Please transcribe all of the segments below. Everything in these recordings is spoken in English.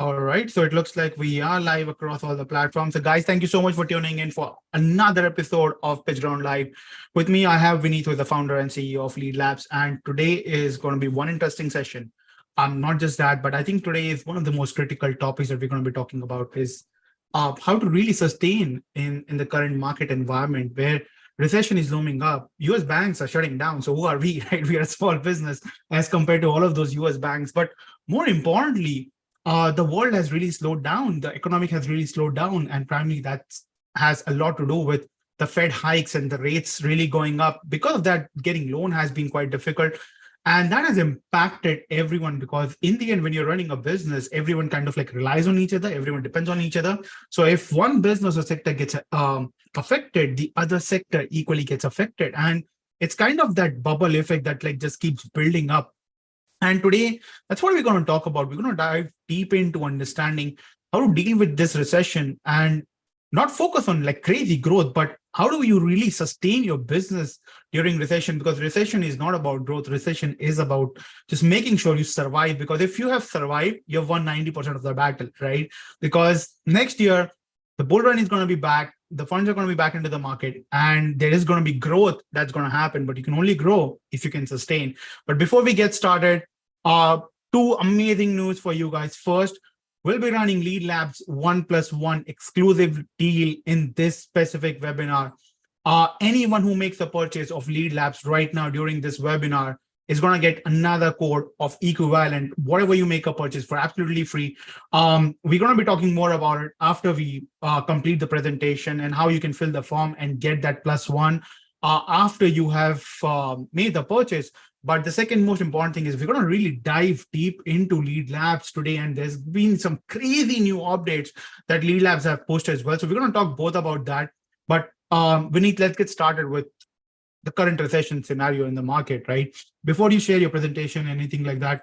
All right. So it looks like we are live across all the platforms. So, guys, thank you so much for tuning in for another episode of Pitch Ground Live. With me, I have Vineet, who is the founder and CEO of Lead Labs. And today is going to be one interesting session. Not just that, but I think today is one of the most critical topics that we're going to be talking about is how to really sustain in the current market environment where recession is looming up. US banks are shutting down. So who are we, right? We are a small business as compared to all of those US banks. But more importantly, the world has really slowed down. The economic has really slowed down, and primarily that has a lot to do with the Fed hikes and the rates really going up. Because of that, getting loan has been quite difficult, and that has impacted everyone. Because in the end, when you're running a business, everyone kind of like relies on each other. Everyone depends on each other. So if one business or sector gets affected, the other sector equally gets affected, and it's kind of that bubble effect that like just keeps building up. And today, that's what we're going to talk about. We're going to dive deep into understanding how to deal with this recession and not focus on like crazy growth, but how do you really sustain your business during recession? Because recession is not about growth. Recession is about just making sure you survive. Because if you have survived, you've won 90% of the battle, right? Because next year, the bull run is going to be back. The funds are going to be back into the market, and there is going to be growth that's going to happen. But you can only grow if you can sustain. But before we get started, uh, two amazing news for you guys. First, we'll be running Lead Labs 1+1 exclusive deal in this specific webinar. Anyone who makes a purchase of Lead Labs right now during this webinar is going to get another code of equivalent, whatever you make a purchase for, absolutely free. We're going to be talking more about it after we complete the presentation and how you can fill the form and get that +1 after you have made the purchase. But the second most important thing is we're going to really dive deep into Lead Labs today. And there's been some crazy new updates that Lead Labs have posted as well. So we're going to talk both about that. But Vineet, let's get started with the current recession scenario in the market, right? Before you share your presentation, anything like that,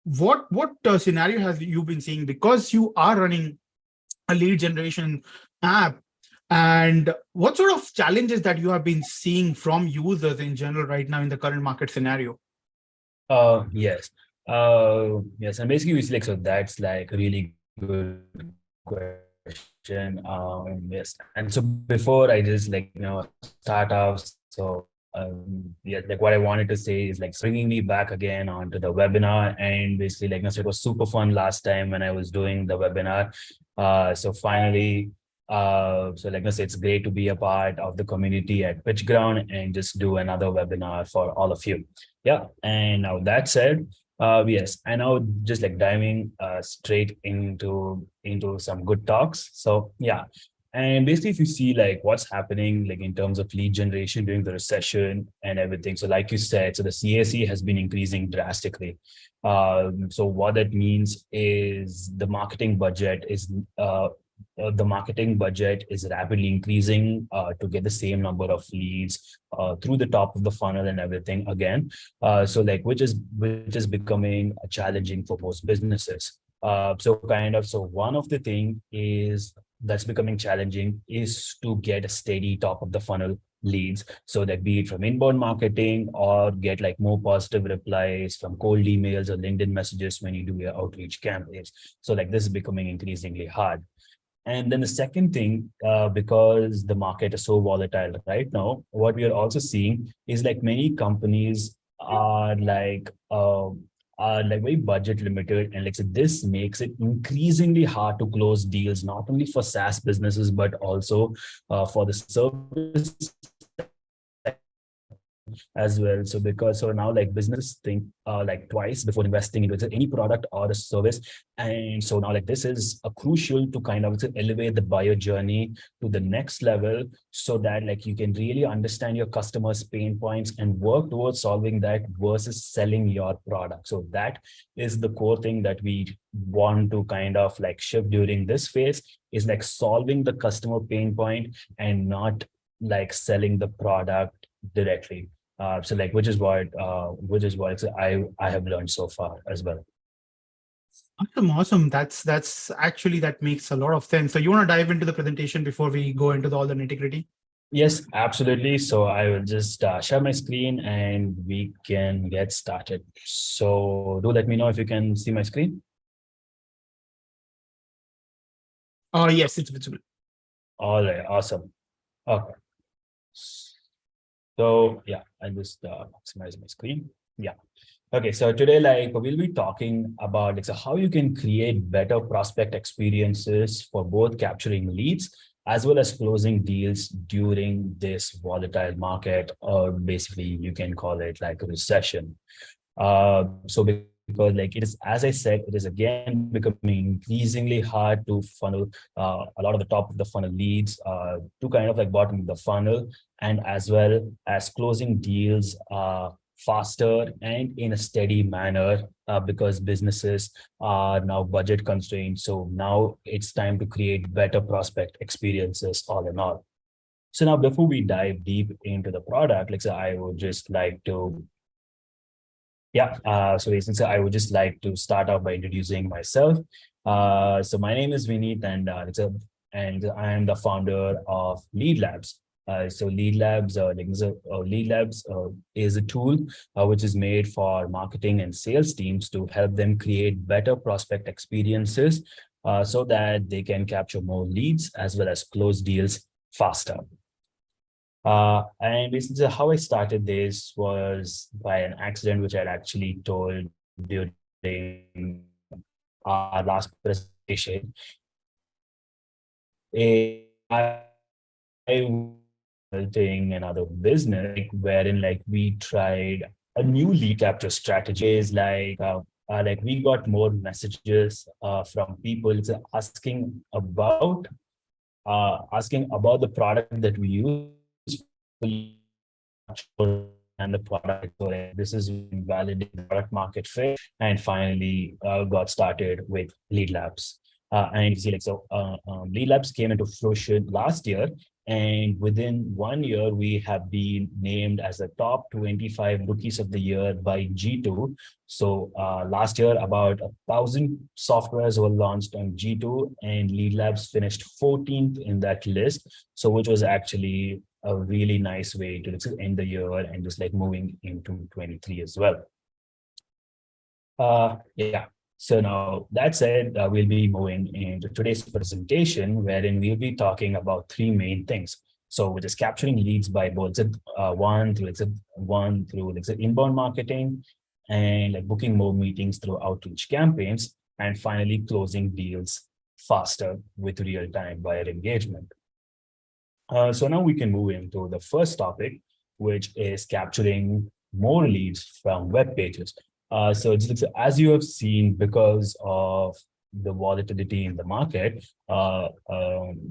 what scenario have you been seeing? Because you are running a lead generation app, and what sort of challenges that you have been seeing from users in general right now in the current market scenario? Yes. Yes, and basically we see like, so that's like a really good question. Yes, and so before I just start off, so yeah, like what I wanted to say is like bringing me back again onto the webinar, and basically so it was super fun last time when I was doing the webinar. So finally, so I say it's great to be a part of the community at Pitch Ground and just do another webinar for all of you. Yeah, and now that said, yes, and now just like diving straight into some good talks. So yeah, and basically if you see like what's happening like in terms of lead generation during the recession and everything. So like you said, so the CAC has been increasing drastically. So what that means is the marketing budget is rapidly increasing to get the same number of leads through the top of the funnel and everything again. So like which is becoming challenging for most businesses. So one of the thing is that's becoming challenging is to get a steady top of the funnel leads. So that be it from inbound marketing or get like more positive replies from cold emails or LinkedIn messages when you do your outreach campaigns. So like this is becoming increasingly hard. And then the second thing, because the market is so volatile right now, what we are also seeing is like many companies are like very budget limited, and like so this makes it increasingly hard to close deals, not only for SaaS businesses but also for the service as well. So now like businesses think like twice before investing into any product or a service. And so now like this is a crucial to kind of elevate the buyer journey to the next level, so that like you can really understand your customers' pain points and work towards solving that versus selling your product. So that is the core thing that we want to kind of like shift during this phase, is like solving the customer pain point and not like selling the product directly. So like which is what I have learned so far as well. Awesome. That's actually, that makes a lot of sense. So you want to dive into the presentation before we go into all the nitty-gritty? Yes, absolutely. So I will just share my screen and we can get started. So do let me know if you can see my screen. Yes, it's visible. All right, awesome. Okay. So yeah, I just maximize my screen. Yeah. Okay, so today, like we'll be talking about like so how you can create better prospect experiences for both capturing leads as well as closing deals during this volatile market, or basically you can call it like a recession. So because like it is, as I said, it is again becoming increasingly hard to funnel a lot of the top of the funnel leads to kind of like bottom of the funnel, and as well as closing deals faster and in a steady manner because businesses are now budget constrained. So now it's time to create better prospect experiences all in all. So now before we dive deep into the product, like so I would just like to so basically, I would just like to start off by introducing myself. So my name is Vineet, and I am the founder of Lead Labs. So Lead Labs is a tool which is made for marketing and sales teams to help them create better prospect experiences so that they can capture more leads as well as close deals faster. And basically, how I started this was by an accident, which I'd actually told during our last presentation. I doing another business wherein like we tried a new lead capture strategy. Is like we got more messages from people asking about the product that we use and the product. So like, this is validate the product market fit, and finally got started with Lead Labs. And you see, Lead Labs came into fruition last year, and within 1 year, we have been named as the top 25 rookies of the year by G2. So last year, about 1,000 softwares were launched on G2, and Lead Labs finished 14th in that list. So which was actually a really nice way to end the year and just like moving into 23 as well. Yeah. So now that said, we'll be moving into today's presentation, wherein we'll be talking about three main things. So which is capturing leads by both one through inbound marketing, and like booking more meetings through outreach campaigns, and finally closing deals faster with real-time buyer engagement. So now we can move into the first topic, which is capturing more leads from web pages. So as you have seen, because of the volatility in the market, the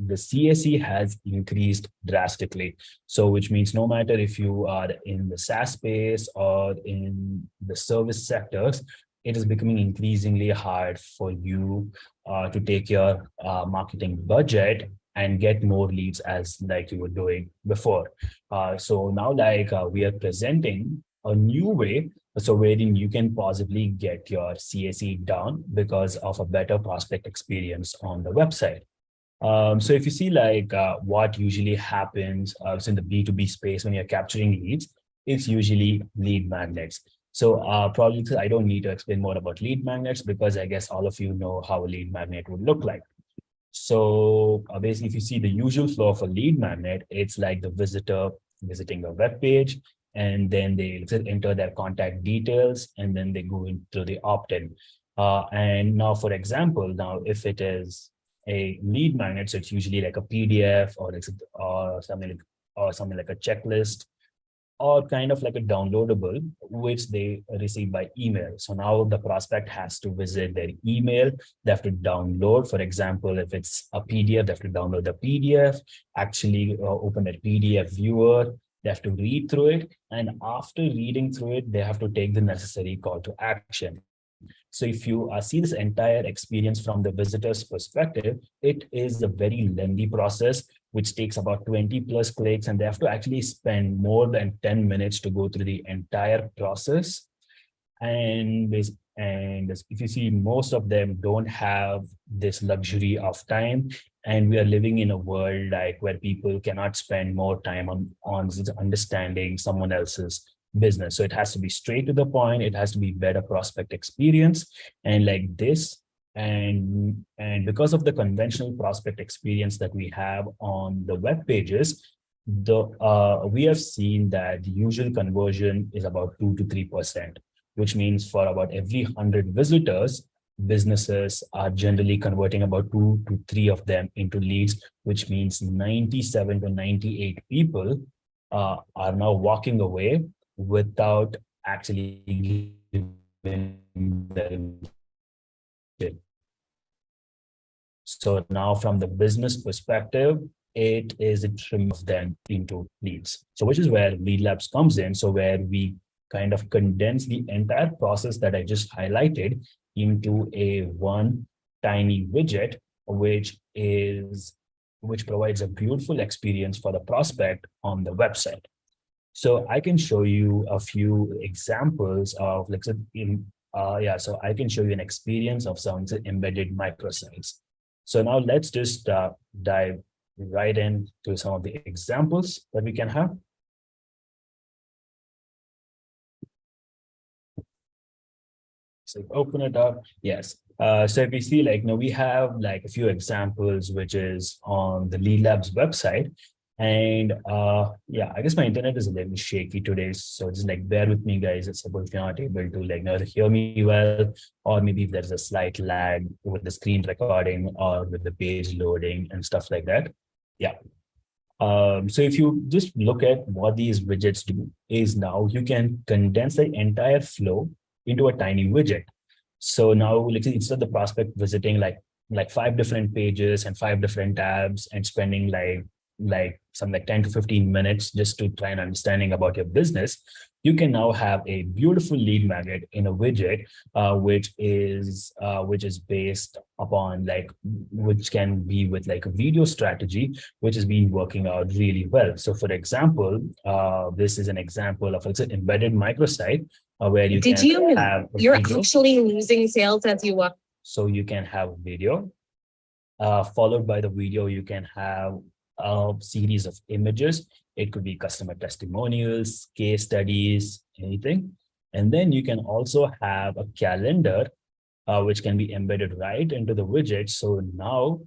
CAC has increased drastically. So which means no matter if you are in the SaaS space or in the service sectors, it is becoming increasingly hard for you to take your marketing budget and get more leads as like you were doing before. So now we are presenting a new way, so wherein you can possibly get your CAC down because of a better prospect experience on the website. So if you see what usually happens in the B2B space when you're capturing leads, it's usually lead magnets. So probably I don't need to explain more about lead magnets because I guess all of you know how a lead magnet would look like. So basically, if you see the usual flow of a lead magnet, it's like the visitor visiting a web page, and then they enter their contact details, and then they go into the opt-in. And now, for example, now if it is a lead magnet, so it's usually like a PDF or something like a checklist, or kind of like a downloadable, which they receive by email. So now the prospect has to visit their email. They have to download, for example, if it's a PDF, they have to download the PDF, actually open that PDF viewer. They have to read through it. And after reading through it, they have to take the necessary call to action. So if you see this entire experience from the visitor's perspective, it is a very lengthy process, which takes about 20 plus clicks, and they have to actually spend more than 10 minutes to go through the entire process. And if you see, most of them don't have this luxury of time, and we are living in a world where people cannot spend more time on understanding someone else's business. So it has to be straight to the point. It has to be better prospect experience, and like this. And because of the conventional prospect experience that we have on the web pages, we have seen that the usual conversion is about 2 to 3%, which means for about every 100 visitors, businesses are generally converting about 2 to 3 of them into leads, which means 97 to 98 people are now walking away without actually giving them. So now from the business perspective, it is a trim of them into leads. So which is where Lead Labs comes in. So where we kind of condense the entire process that I just highlighted into a one tiny widget, which provides a beautiful experience for the prospect on the website. So I can show you a few examples of like so I can show you an experience of some embedded microsites. So now let's just dive right into some of the examples that we can have. So open it up. Yes. So if you see, like, we have like a few examples, which is on the Lead Labs website. And yeah, I guess my internet is a little shaky today. So just like bear with me, guys. It's about if you're not able to like hear me well, or maybe if there's a slight lag with the screen recording or with the page loading and stuff like that. Yeah. So if you just look at what these widgets do is now you can condense the entire flow into a tiny widget. So now like instead of the prospect visiting like 5 different pages and 5 different tabs and spending like 10 to 15 minutes just to try and understanding about your business, you can now have a beautiful lead magnet in a widget, which is based upon which can be with like a video strategy, which has been working out really well. So for example, this is an example of it's an embedded microsite where you have you're actually losing sales as you walk. So you can have video, followed by the video, you can have a series of images. It could be customer testimonials, case studies, anything. And then you can also have a calendar, which can be embedded right into the widget. So now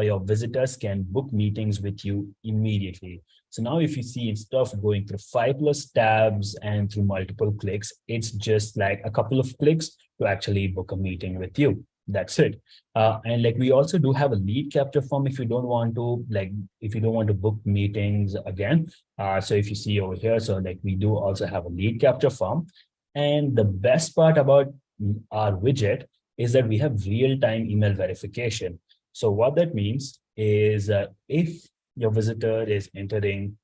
your visitors can book meetings with you immediately. So now if you see, instead of going through 5+ tabs and through multiple clicks, it's just like a couple of clicks to actually book a meeting with you. That's it. And like we also do have a lead capture form if you don't want to book meetings again. So if you see over here, so like we do also have a lead capture form. And the best part about our widget is that we have real-time email verification. So what that means is if your visitor is entering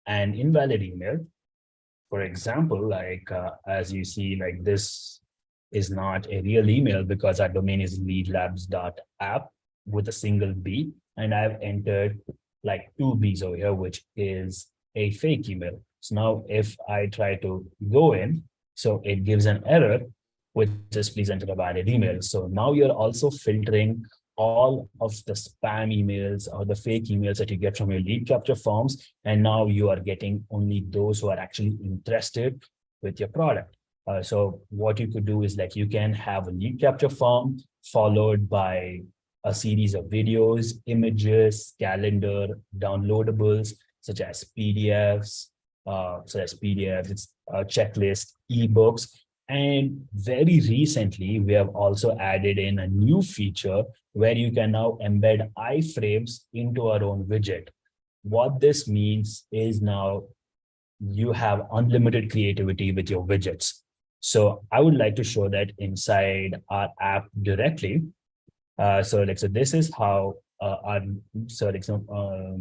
an invalid email, for example, like as you see, like this is not a real email because our domain is leadlabs.app with a single B, and I've entered like 2 B's over here, which is a fake email. So now if I try to go in, so it gives an error, which is please enter a valid email. So now you're also filtering all of the spam emails or the fake emails that you get from your lead capture forms. And now you are getting only those who are actually interested with your product. So what you could do is like you can have a lead capture form followed by a series of videos, images, calendar, downloadables, such as PDFs, it's a checklist, ebooks. And very recently, we have also added in a new feature where you can now embed iframes into our own widget. What this means is now you have unlimited creativity with your widgets. So I would like to show that inside our app directly. So this is how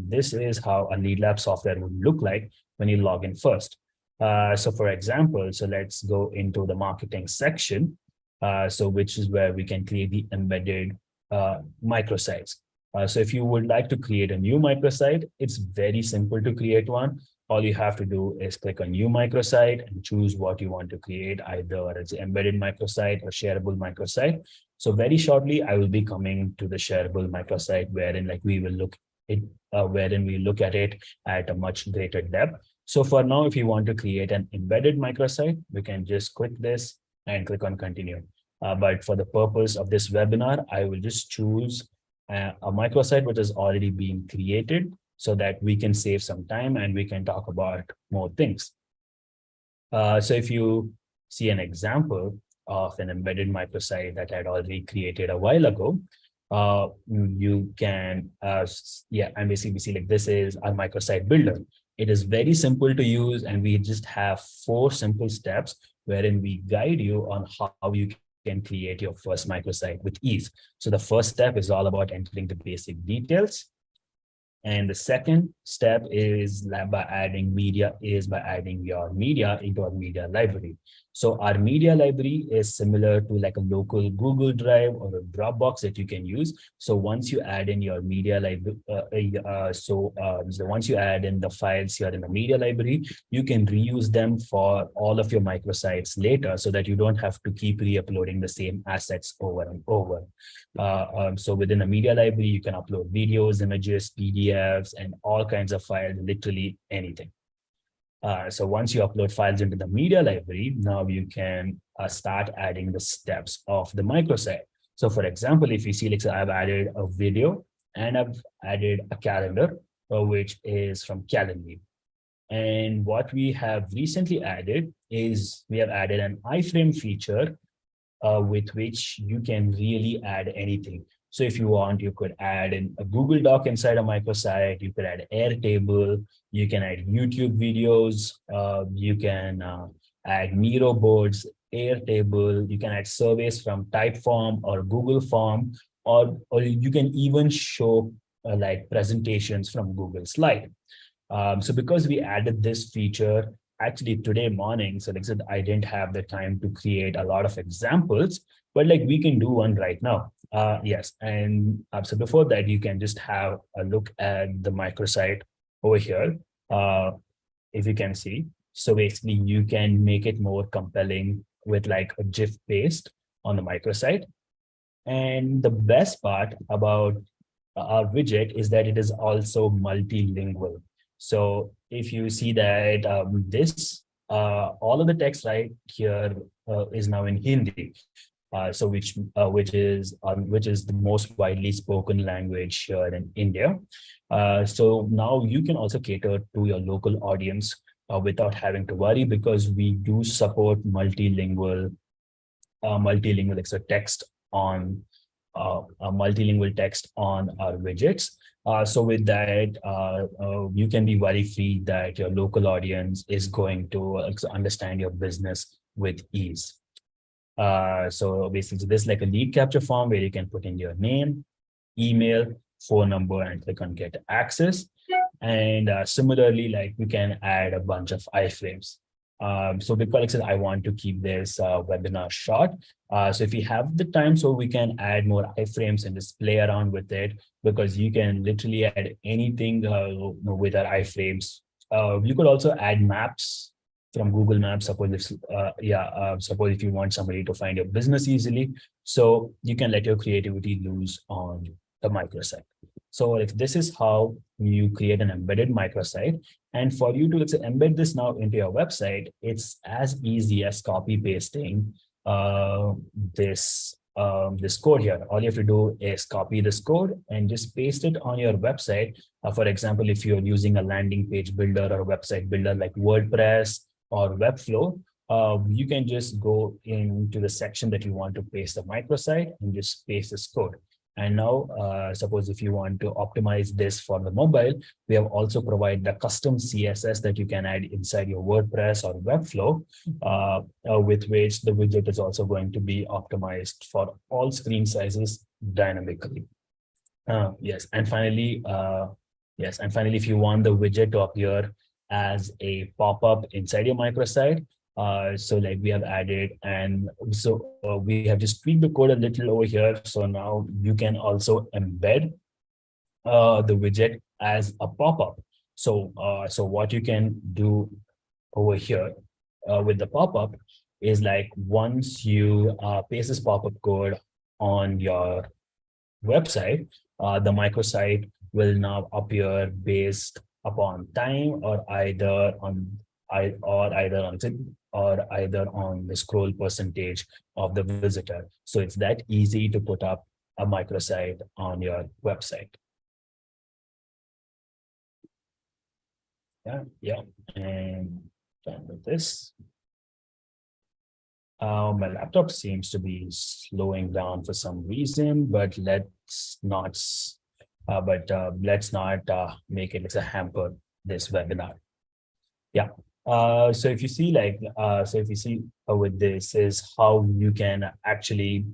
this is how a Lead Lab software would look like when you log in first. So for example, so let's go into the marketing section, which is where we can create the embedded microsites. So if you would like to create a new microsite, it's very simple to create one. All you have to do is click on new microsite and choose what you want to create, either it's embedded microsite or shareable microsite. So very shortly, I will be coming to the shareable microsite wherein we look at it at a much greater depth. So for now, if you want to create an embedded microsite, we can just click this and click on continue. But for the purpose of this webinar, I will just choose a microsite which has already been created so that we can save some time and we can talk about more things. So if you see an example of an embedded microsite that I had already created a while ago, you can, and basically we see like this is our microsite builder. It is very simple to use, and we just have 4 simple steps wherein we guide you on how you can create your first microsite with ease. So the first step is all about entering the basic details. And the second step is by adding your media into our media library. So our media library is similar to like a local Google Drive or a Dropbox that you can use. So once you add in your media library, so once you add in the files here in the media library, you can reuse them for all of your microsites later so that you don't have to keep re-uploading the same assets over and over. So within a media library, you can upload videos, images, PDFs, and all kinds of files, literally anything. So once you upload files into the media library, now you can start adding the steps of the microsite. So for example, if you see, like, so I've added a video and I've added a calendar, which is from Calendly. And what we have recently added is we have added an iframe feature with which you can really add anything. So if you want, you could add in a Google Doc inside a microsite, you could add Airtable, you can add YouTube videos, you can add Miro boards, Airtable, you can add surveys from Typeform or Google Form, or you can even show like presentations from Google Slide. So because we added this feature actually today morning, so like I said, I didn't have the time to create a lot of examples, but like we can do one right now. Yes, and so before that, you can just have a look at the microsite over here. If you can see, so basically you can make it more compelling with like a GIF paste on the microsite. And the best part about our widget is that it is also multilingual. So if you see that all of the text right here is now in Hindi, so which is the most widely spoken language here in India. So now you can also cater to your local audience without having to worry, because we do support multilingual text on multilingual text on our widgets. So with that, you can be worry free that your local audience is going to understand your business with ease. So basically, this is like a lead capture form where you can put in your name, email, phone number, and click on get access. And similarly, like we can add a bunch of iframes. So because I want to keep this webinar short. So if you have the time, so we can add more iframes and just play around with it, because you can literally add anything with our iframes. You could also add maps from Google Maps. Suppose if you want somebody to find your business easily, so you can let your creativity loose on the microsite. So if this is how you create an embedded microsite, and for you to embed this now into your website, it's as easy as copy pasting this code here. All you have to do is copy this code and just paste it on your website. For example, if you're using a landing page builder or a website builder like WordPress or Webflow, you can just go into the section that you want to paste the microsite and just paste this code. And now, suppose if you want to optimize this for the mobile, we have also provided the custom CSS that you can add inside your WordPress or Webflow, with which the widget is also going to be optimized for all screen sizes dynamically. Yes, and finally, if you want the widget to appear as a pop-up inside your microsite, so like we have added, and so we have just tweaked the code a little over here. So now you can also embed the widget as a pop-up. So what you can do over here with the pop-up is like once you paste this pop-up code on your website, the microsite will now appear based upon time or either on or either on the scroll percentage of the visitor. So it's that easy to put up a microsite on your website. Yeah, and done with this. My laptop seems to be slowing down for some reason, but let's not make it as a hamper this webinar. Yeah. So if you see with this is how you can actually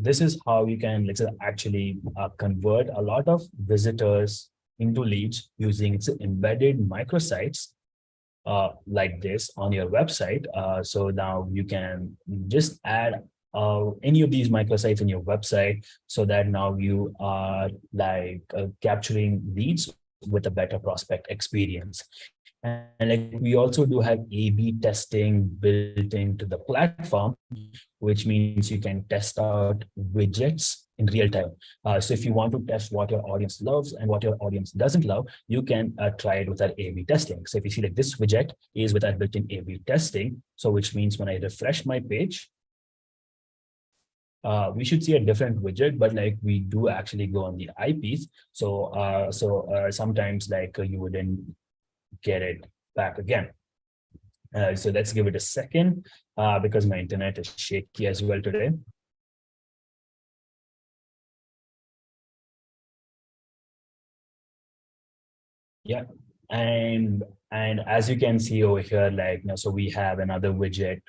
this is how you can, let's say, actually convert a lot of visitors into leads using embedded microsites like this on your website. So now you can just add any of these microsites in your website, so that now you are capturing leads with a better prospect experience. And like we also do have A/B testing built into the platform, which means you can test out widgets in real time. So if you want to test what your audience loves and what your audience doesn't love, you can try it with our A/B testing. So if you see like this widget is with our built-in A/B testing, so which means when I refresh my page, we should see a different widget, but like we do actually go on the eyepiece. So sometimes you wouldn't get it back again. So let's give it a second because my internet is shaky as well today. Yeah, and as you can see over here, so we have another widget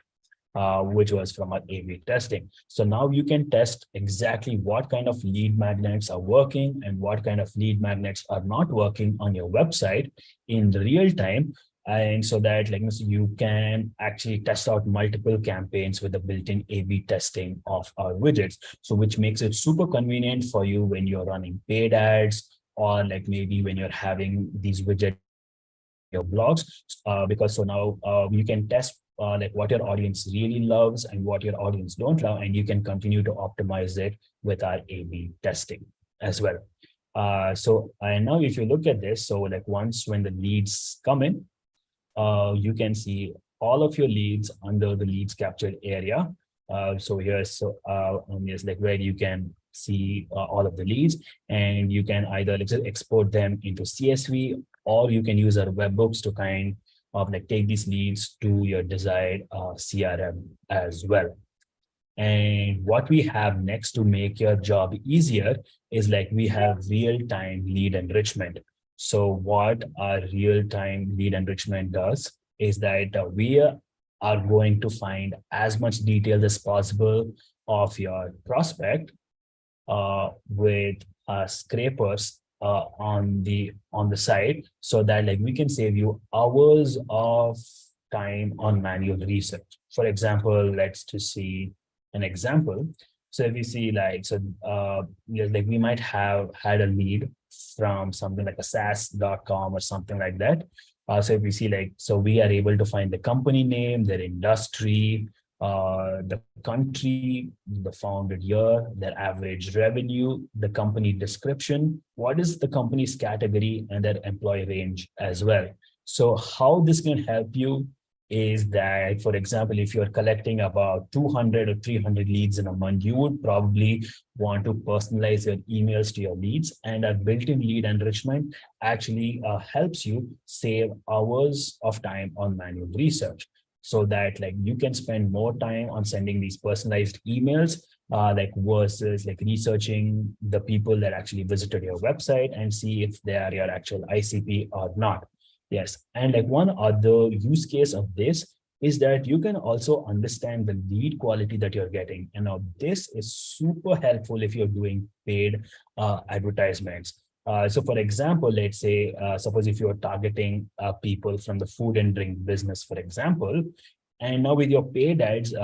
which was from our A/B testing. So now you can test exactly what kind of lead magnets are working and what kind of lead magnets are not working on your website in real time. And so that you can actually test out multiple campaigns with the built-in A/B testing of our widgets. So which makes it super convenient for you when you're running paid ads, or maybe when you're having these widgets your blogs, because so now you can test what your audience really loves and what your audience don't love, and you can continue to optimize it with our A/B testing as well. So and now if you look at this, so once when the leads come in, you can see all of your leads under the leads captured area. So here's where you can see all of the leads, and you can either export them into CSV, or you can use our webhooks to kind of take these leads to your desired CRM as well. And what we have next to make your job easier is we have real-time lead enrichment. So what our real-time lead enrichment does is that we are going to find as much detail as possible of your prospect with scrapers on the site, so that we can save you hours of time on manual research. For example, let's just see an example. So if you see we might have had a lead from something like a SaaS.com or something like that. So if we see so we are able to find the company name, their industry, the country, the founded year, their average revenue, the company description, what is the company's category, and their employee range as well. So how this can help you is that, for example, if you're collecting about 200 or 300 leads in a month, you would probably want to personalize your emails to your leads, and a built-in lead enrichment actually helps you save hours of time on manual research, so that you can spend more time on sending these personalized emails versus researching the people that actually visited your website and see if they are your actual ICP or not. Yes, and one other use case of this is that you can also understand the lead quality that you're getting. And now this is super helpful if you're doing paid advertisements. So for example, let's say, suppose if you're targeting people from the food and drink business, for example, and now with your paid ads,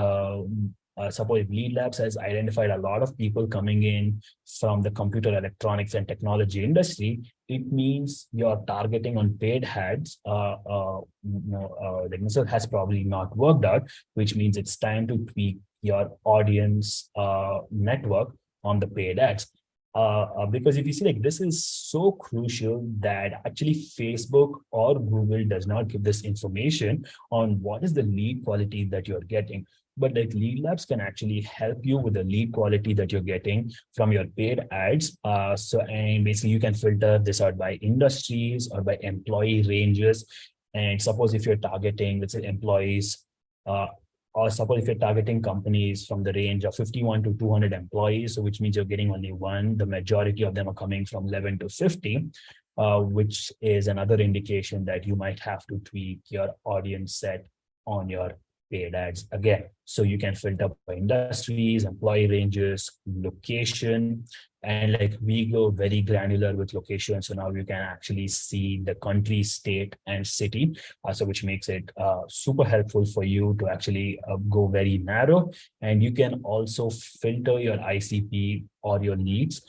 suppose if Lead Labs has identified a lot of people coming in from the computer electronics and technology industry, it means your targeting on paid ads has probably not worked out, which means it's time to tweak your audience network on the paid ads. because if you see, like, this is so crucial that actually Facebook or Google does not give this information on what is the lead quality that you're getting. But like Lead Labs can actually help you with the lead quality that you're getting from your paid ads. And basically you can filter this out by industries or by employee ranges. And suppose if you're targeting, let's say, employees, uh, or suppose if you're targeting companies from the range of 51 to 200 employees, so which means you're getting only one, the majority of them are coming from 11 to 50, which is another indication that you might have to tweak your audience set on your paid ads again. So you can filter by industries, employee ranges, location, and like we go very granular with location. So now you can actually see the country, state, and city. So which makes it super helpful for you to actually go very narrow. And you can also filter your ICP or your leads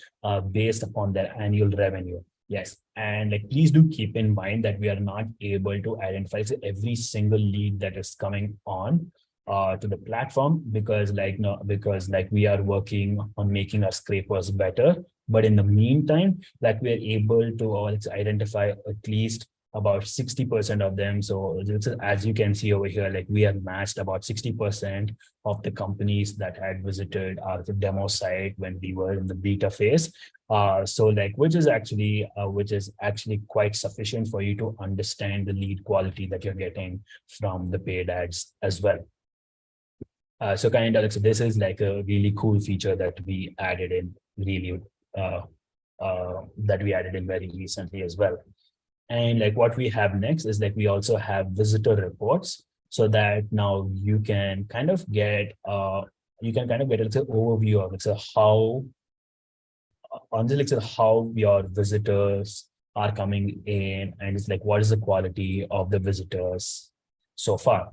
based upon their annual revenue. Yes, and like please do keep in mind that we are not able to identify every single lead that is coming on to the platform because we are working on making our scrapers better. But in the meantime, like we are able to identify at least about 60% of them. So as you can see over here, like we have matched about 60% of the companies that had visited our demo site when we were in the beta phase. So like, which is actually quite sufficient for you to understand the lead quality that you're getting from the paid ads as well. So this is like a really cool feature that we added in very recently as well. And like what we have next is like we also have visitor reports, so that now you can kind of get an overview of how your visitors are coming in, and it's like what is the quality of the visitors so far.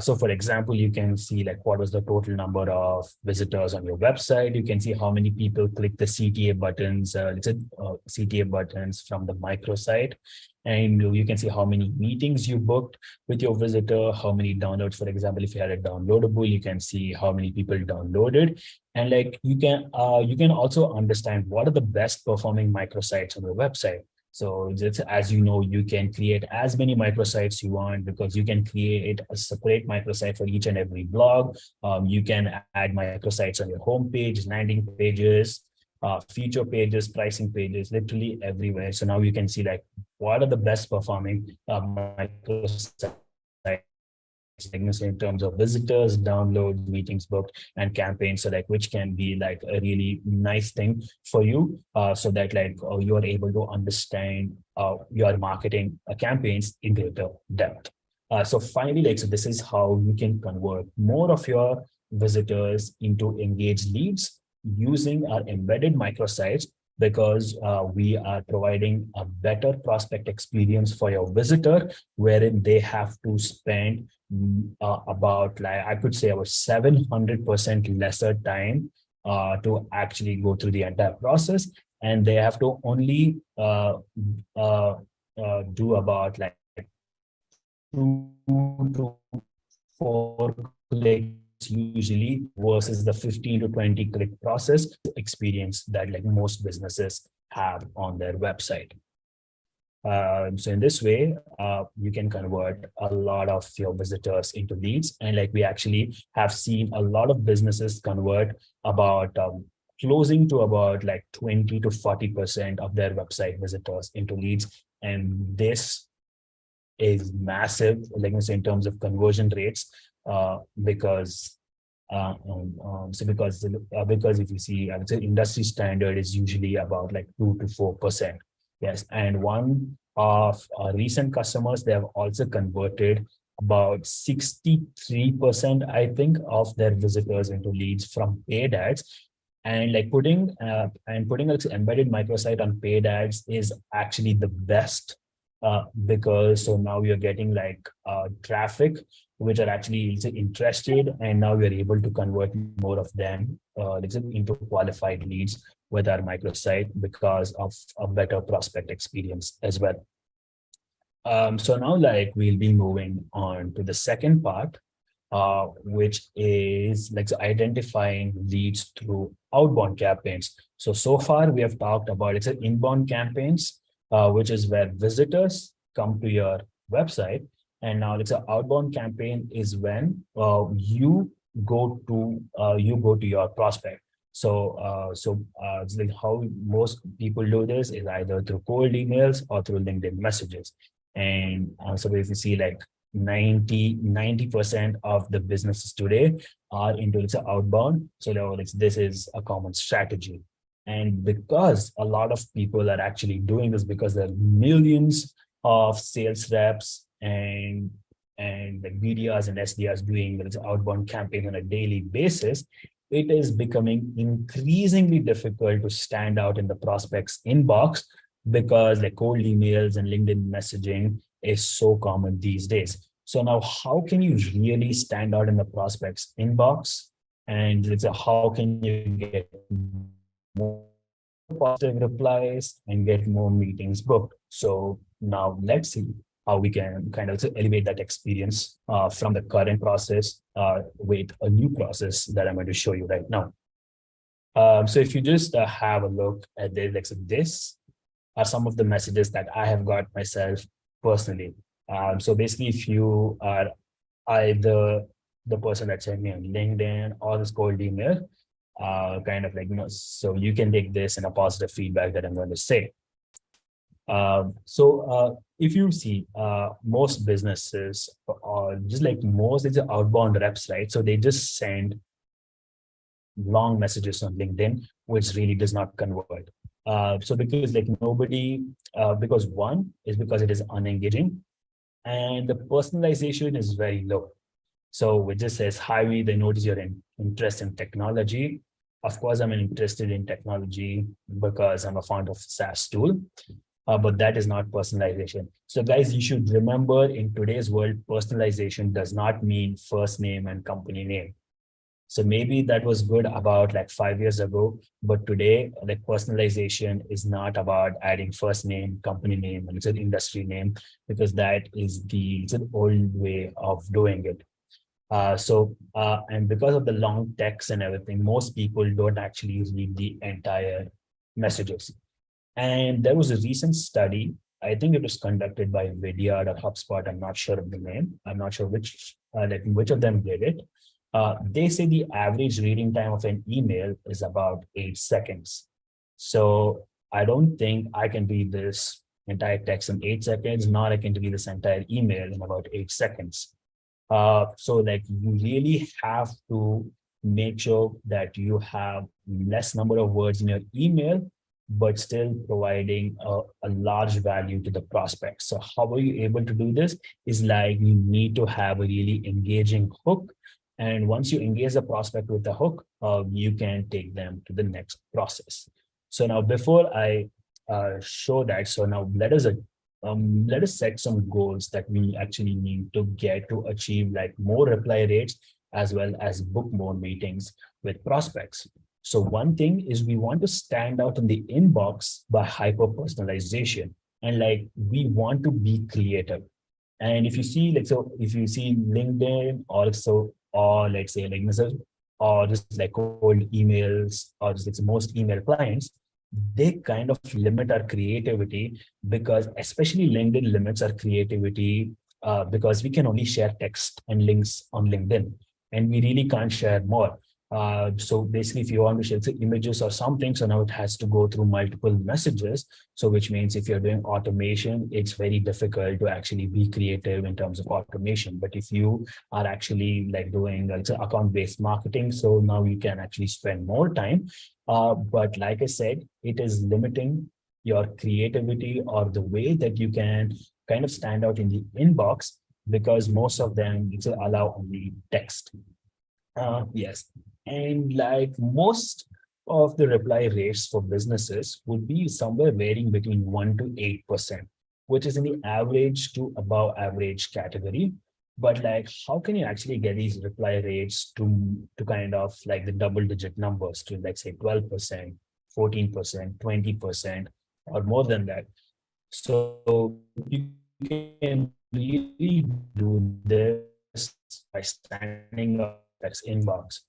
So for example, you can see like what was the total number of visitors on your website. You can see how many people click the CTA buttons, CTA buttons from the microsite. And you can see how many meetings you booked with your visitor, how many downloads. For example, if you had a downloadable, you can see how many people downloaded. And like you can also understand what are the best performing microsites on your website. So just as you know, you can create as many microsites you want because you can create a separate microsite for each and every blog. You can add microsites on your homepage, landing pages, feature pages, pricing pages, literally everywhere. So now you can see like what are the best performing microsites in terms of visitors, downloads, meetings booked, and campaigns. So like which can be like a really nice thing for you, so that like you are able to understand your marketing campaigns in greater depth. So finally, like, so this is how you can convert more of your visitors into engaged leads using our embedded microsites, because we are providing a better prospect experience for your visitor, wherein they have to spend about, like, I could say about 700% lesser time to actually go through the entire process. And they have to only do about like 2 to 4 clicks usually versus the 15 to 20 click process experience that like most businesses have on their website. So in this way, you can convert a lot of your visitors into leads. And like we actually have seen a lot of businesses convert about closing to about like 20 to 40% of their website visitors into leads. And this is massive, like in terms of conversion rates, because if you see, I would say industry standard is usually about like 2 to 4%. Yes, and one of our recent customers, they have also converted about 63%, I think, of their visitors into leads from paid ads. And like putting an embedded microsite on paid ads is actually the best, because so now you're getting like traffic which are actually interested, and now we're able to convert more of them into qualified leads with our microsite because of a better prospect experience as well. So now like we'll be moving on to the second part, which is like identifying leads through outbound campaigns. So far we have talked about it's an inbound campaigns, which is where visitors come to your website. And now it's an outbound campaign is when you go to your prospect. It's like how most people do this is either through cold emails or through LinkedIn messages. And so if you see like 90% of the businesses today are into it's outbound. So this is a common strategy. And because a lot of people are actually doing this, because there are millions of sales reps and like BDRs and SDRs doing this outbound campaign on a daily basis, it is becoming increasingly difficult to stand out in the prospect's inbox because like cold emails and LinkedIn messaging is so common these days. So now how can you really stand out in the prospect's inbox? And how can you get more positive replies and get more meetings booked? So now let's see how we can kind of elevate that experience from the current process with a new process that I'm going to show you right now. So if you just have a look at this, like so this are some of the messages that I have got myself personally. So basically, if you are either the person that sent me on LinkedIn or this cold email, kind of like, so you can take this and a positive feedback that I'm going to say. If you see most businesses or just like most it's outbound reps, right? So they just send long messages on LinkedIn, which really does not convert. So because like nobody, because one is because it is unengaging and the personalization is very low. So it just says, hi, they notice your interest in technology. Of course, I'm interested in technology because I'm a fond of SaaS tool. But that is not personalization. So guys, you should remember in today's world, personalization does not mean first name and company name. So maybe that was good about like 5 years ago, but today like personalization is not about adding first name, company name, and it's an industry name, because that is it's an old way of doing it. And because of the long text and everything, most people don't actually read the entire messages. And there was a recent study, I think it was conducted by Vidyard or HubSpot, I'm not sure of the name. I'm not sure which of them did it. They say the average reading time of an email is about 8 seconds. So I don't think I can read this entire text in 8 seconds, nor I can read this entire email in about 8 seconds. So like you really have to make sure that you have less number of words in your email, but still providing a large value to the prospect. So how are you able to do this? Is like you need to have a really engaging hook. And once you engage the prospect with the hook, you can take them to the next process. So now before I show that, so now let us set some goals that we actually need to get to achieve like more reply rates as well as book more meetings with prospects. So one thing is we want to stand out in the inbox by hyper personalization, and like we want to be creative. And if you see like, so if you see LinkedIn also, or let's say like or just like cold emails or just like most email clients, they kind of limit our creativity, because especially LinkedIn limits our creativity because we can only share text and links on LinkedIn, and we really can't share more. So basically, if you want to share images or something, so now it has to go through multiple messages. So which means if you're doing automation, it's very difficult to actually be creative in terms of automation. But if you are actually like doing account-based marketing, so now you can actually spend more time. But like I said, it is limiting your creativity or the way that you can kind of stand out in the inbox, because most of them allow only text. Yes. And like most of the reply rates for businesses would be somewhere varying between 1 to 8%, which is in the average to above average category. But like, how can you actually get these reply rates to kind of like the double digit numbers to like say 12%, 14%, 20%, or more than that? So you can really do this by standing up that's inbox.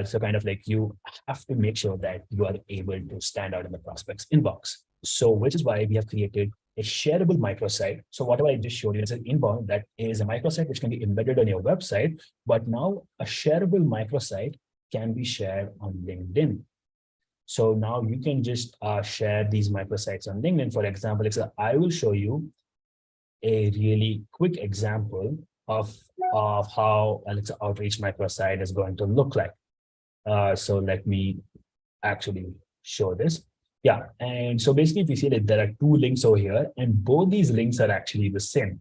So kind of like you have to make sure that you are able to stand out in the prospects inbox. So which is why we have created a shareable microsite. So whatever I just showed you, it's an inbound that is a microsite which can be embedded on your website, but now a shareable microsite can be shared on LinkedIn. So now you can just share these microsites on LinkedIn. For example, I will show you a really quick example of how Alexa Outreach microsite is going to look like. So let me actually show this. Yeah, and so basically, if you see that there are two links over here, and both these links are actually the same.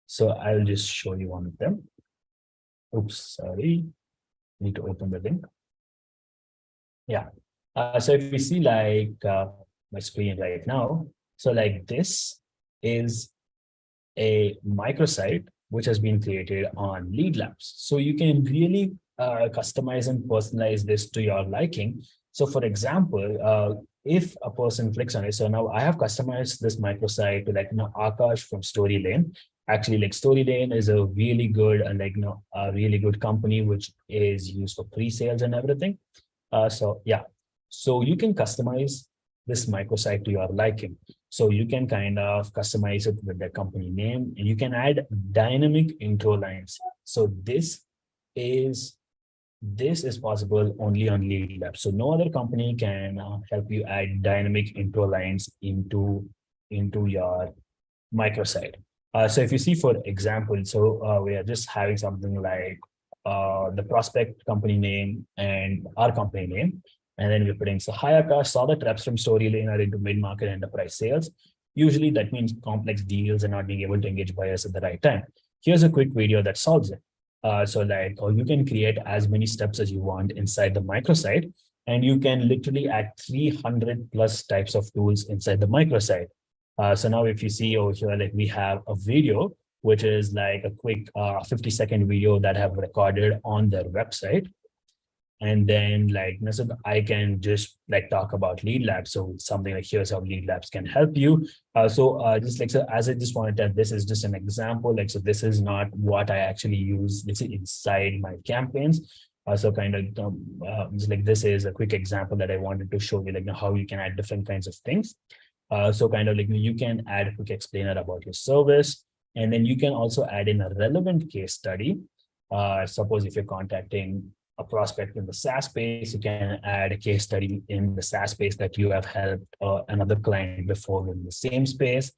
So I'll just show you one of them. Oops, sorry. Need to open the link. Yeah. So if you see like my screen right now, so like this is a microsite which has been created on Lead Labs. So you can really customize and personalize this to your liking. So for example, if a person clicks on it, so now I have customized this microsite to like, Akash from Story Lane. Actually, like Story Lane is a really good and like, a really good company which is used for pre-sales and everything. So yeah, so you can customize this microsite to your liking. So you can kind of customize it with the company name, and you can add dynamic intro lines. So this is possible only on Lead Lab. So no other company can help you add dynamic intro lines into your microsite. So if you see, for example, so we are just having something like the prospect company name and our company name. And then we're putting, so hi Akash, saw that reps from Story Lane are into mid-market enterprise sales. Usually that means complex deals and not being able to engage buyers at the right time. Here's a quick video that solves it. So like, or you can create as many steps as you want inside the microsite, and you can literally add 300 plus types of tools inside the microsite. So now if you see over here, like we have a video, which is like a quick 50-second video that I have recorded on their website. And then like, so I can just like talk about Lead Labs. So something like, here's how Lead Labs can help you. Just like, so as I just wanted to, this is just an example. Like, so this is not what I actually use inside my campaigns. So kind of just like, this is a quick example that I wanted to show you, like how you can add different kinds of things. So kind of like you can add a quick explainer about your service. And then you can also add in a relevant case study. Suppose if you're contacting a prospect in the SaaS space, you can add a case study in the SaaS space that you have helped another client before in the same space.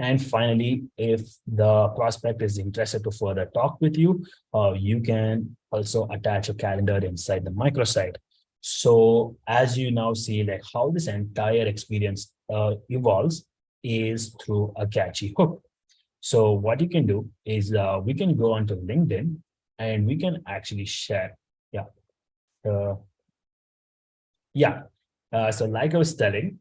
And finally, if the prospect is interested to further talk with you, you can also attach a calendar inside the microsite. So as you now see, like how this entire experience evolves is through a catchy hook. So what you can do is we can go onto LinkedIn and we can actually share. So like I was telling,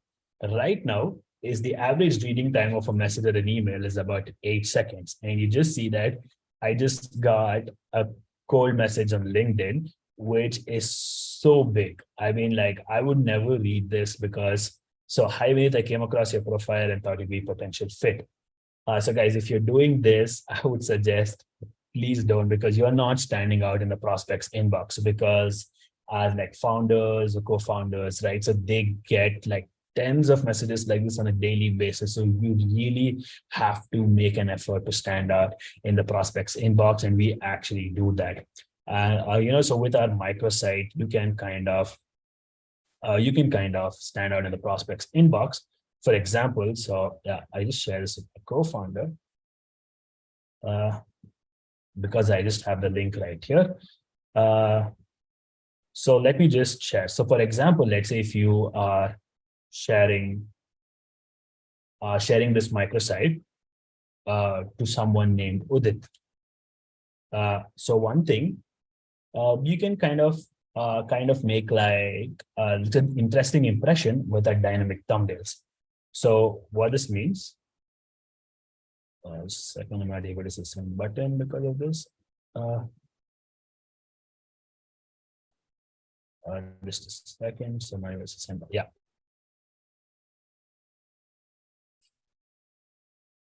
right now is the average reading time of a message or an email is about 8 seconds. And you just see that I just got a cold message on LinkedIn, which is so big. I mean, like I would never read this because, so hi Vinith, I came across your profile and thought it'd be a potential fit. So guys, if you're doing this, I would suggest please don't, because you're not standing out in the prospects inbox, because as like founders or co-founders, right? So they get like tens of messages like this on a daily basis. So you really have to make an effort to stand out in the prospects inbox, and we actually do that. So with our microsite, you can kind of stand out in the prospects inbox. For example, so yeah, I just share this with a co-founder because I just have the link right here. So let me just share. So for example, let's say if you are sharing this microsite to someone named Udit. So one thing, you can kind of make like an interesting impression with our dynamic thumbnails. So what this means, second, I'm not able to see some button because of this. Just a second. So my assistant, yeah.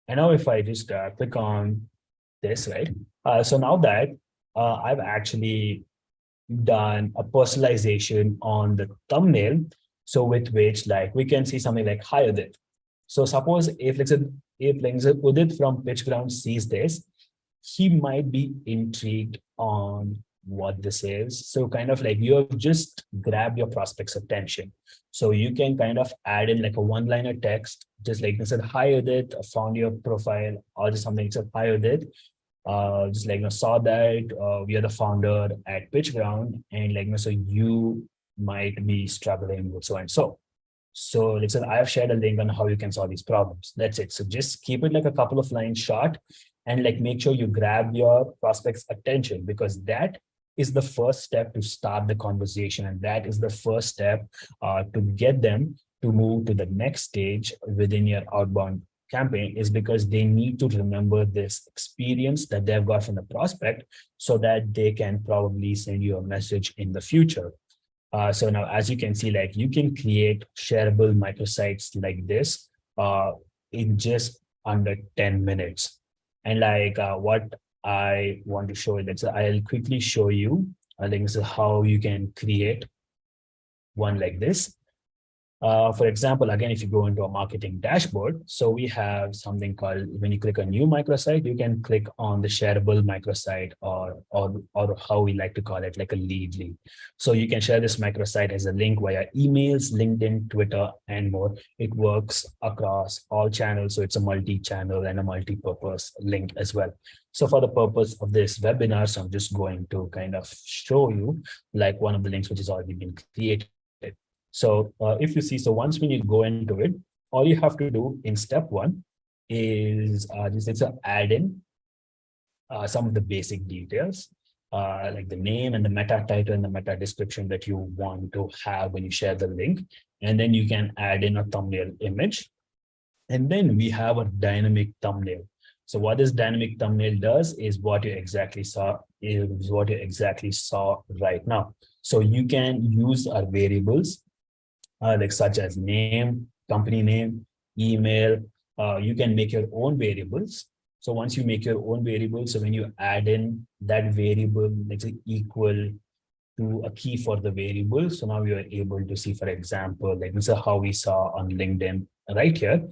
And now if I just click on this, right? So now that I've actually done a personalization on the thumbnail. So with which like we can see something like higher than. So suppose if Udit from Pitch Ground sees this, he might be intrigued on what this is. So kind of like you have just grabbed your prospect's attention. So you can kind of add in like a one-liner text, just like instead, hi Udit, I found your profile, or just something said, hi Udit, just like saw that we are the founder at Pitch Ground, and like so you might be struggling with so and so. So listen, I have shared a link on how you can solve these problems. That's it. So just keep it like a couple of lines short, and like make sure you grab your prospect's attention, because that is the first step to start the conversation, and that is the first step to get them to move to the next stage within your outbound campaign, is because they need to remember this experience that they've got from the prospect, so that they can probably send you a message in the future. So now, as you can see, like you can create shareable microsites like this in just under 10 minutes. And like what I want to show you, I'll quickly show you, I think this is how you can create one like this. For example, again, if you go into a marketing dashboard, so we have something called, when you click on new microsite, you can click on the shareable microsite, or how we like to call it, like a lead. So you can share this microsite as a link via emails, LinkedIn, Twitter, and more. It works across all channels. So it's a multi-channel and a multi-purpose link as well. So for the purpose of this webinar, so I'm just going to kind of show you like one of the links which has already been created. So if you see, so once when you go into it, all you have to do in step one is just add in some of the basic details, like the name and the meta title and the meta description that you want to have when you share the link. And then you can add in a thumbnail image. And then we have a dynamic thumbnail. So what this dynamic thumbnail does is what you exactly saw right now. So you can use our variables, like such as name, company name, email. You can make your own variables. So once you make your own variables, so when you add in that variable, let's say equal to a key for the variable. So now you are able to see, for example, like this is how we saw on LinkedIn right here.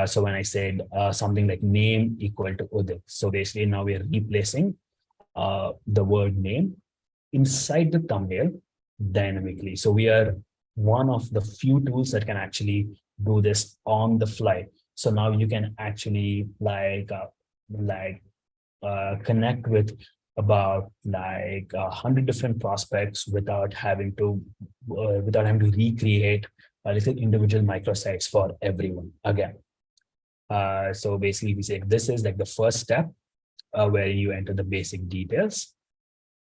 So when I said something like name equal to Udit, so basically now we are replacing the word name inside the thumbnail dynamically. So we are one of the few tools that can actually do this on the fly. So now you can actually connect with about like 100 different prospects without having to recreate little individual microsites for everyone again. So basically we say this is like the first step where you enter the basic details.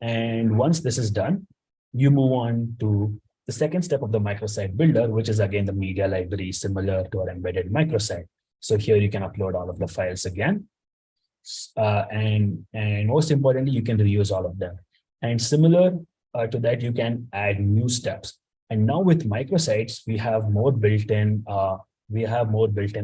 And once this is done, you move on to the second step of the microsite builder, which is again the media library, similar to our embedded microsite. So here you can upload all of the files again. And most importantly, you can reuse all of them. And similar to that, you can add new steps. And now with microsites, we have more built-in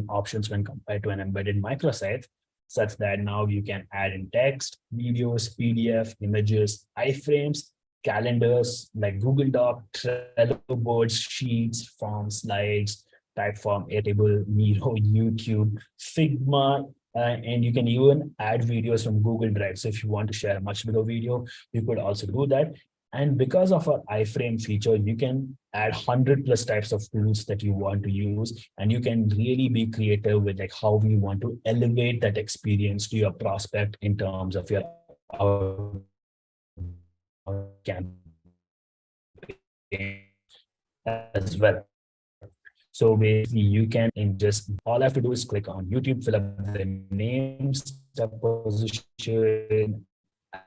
options when compared to an embedded microsite, such that now you can add in text, videos, PDF, images, iframes, calendars like Google Doc, Trello boards, sheets, forms, slides, Typeform, Airtable, Miro, YouTube, Figma, and you can even add videos from Google Drive. So if you want to share a much bigger video, you could also do that. And because of our iframe feature, you can add 100+ types of tools that you want to use, and you can really be creative with like how we want to elevate that experience to your prospect in terms of your campaign as well. So basically you can just, all I have to do is click on YouTube, fill up the name, step position,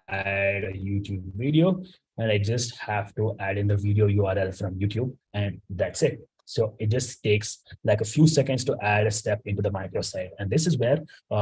add a YouTube video, and I just have to add in the video URL from YouTube, and that's it. So it just takes like a few seconds to add a step into the microsite. And this is where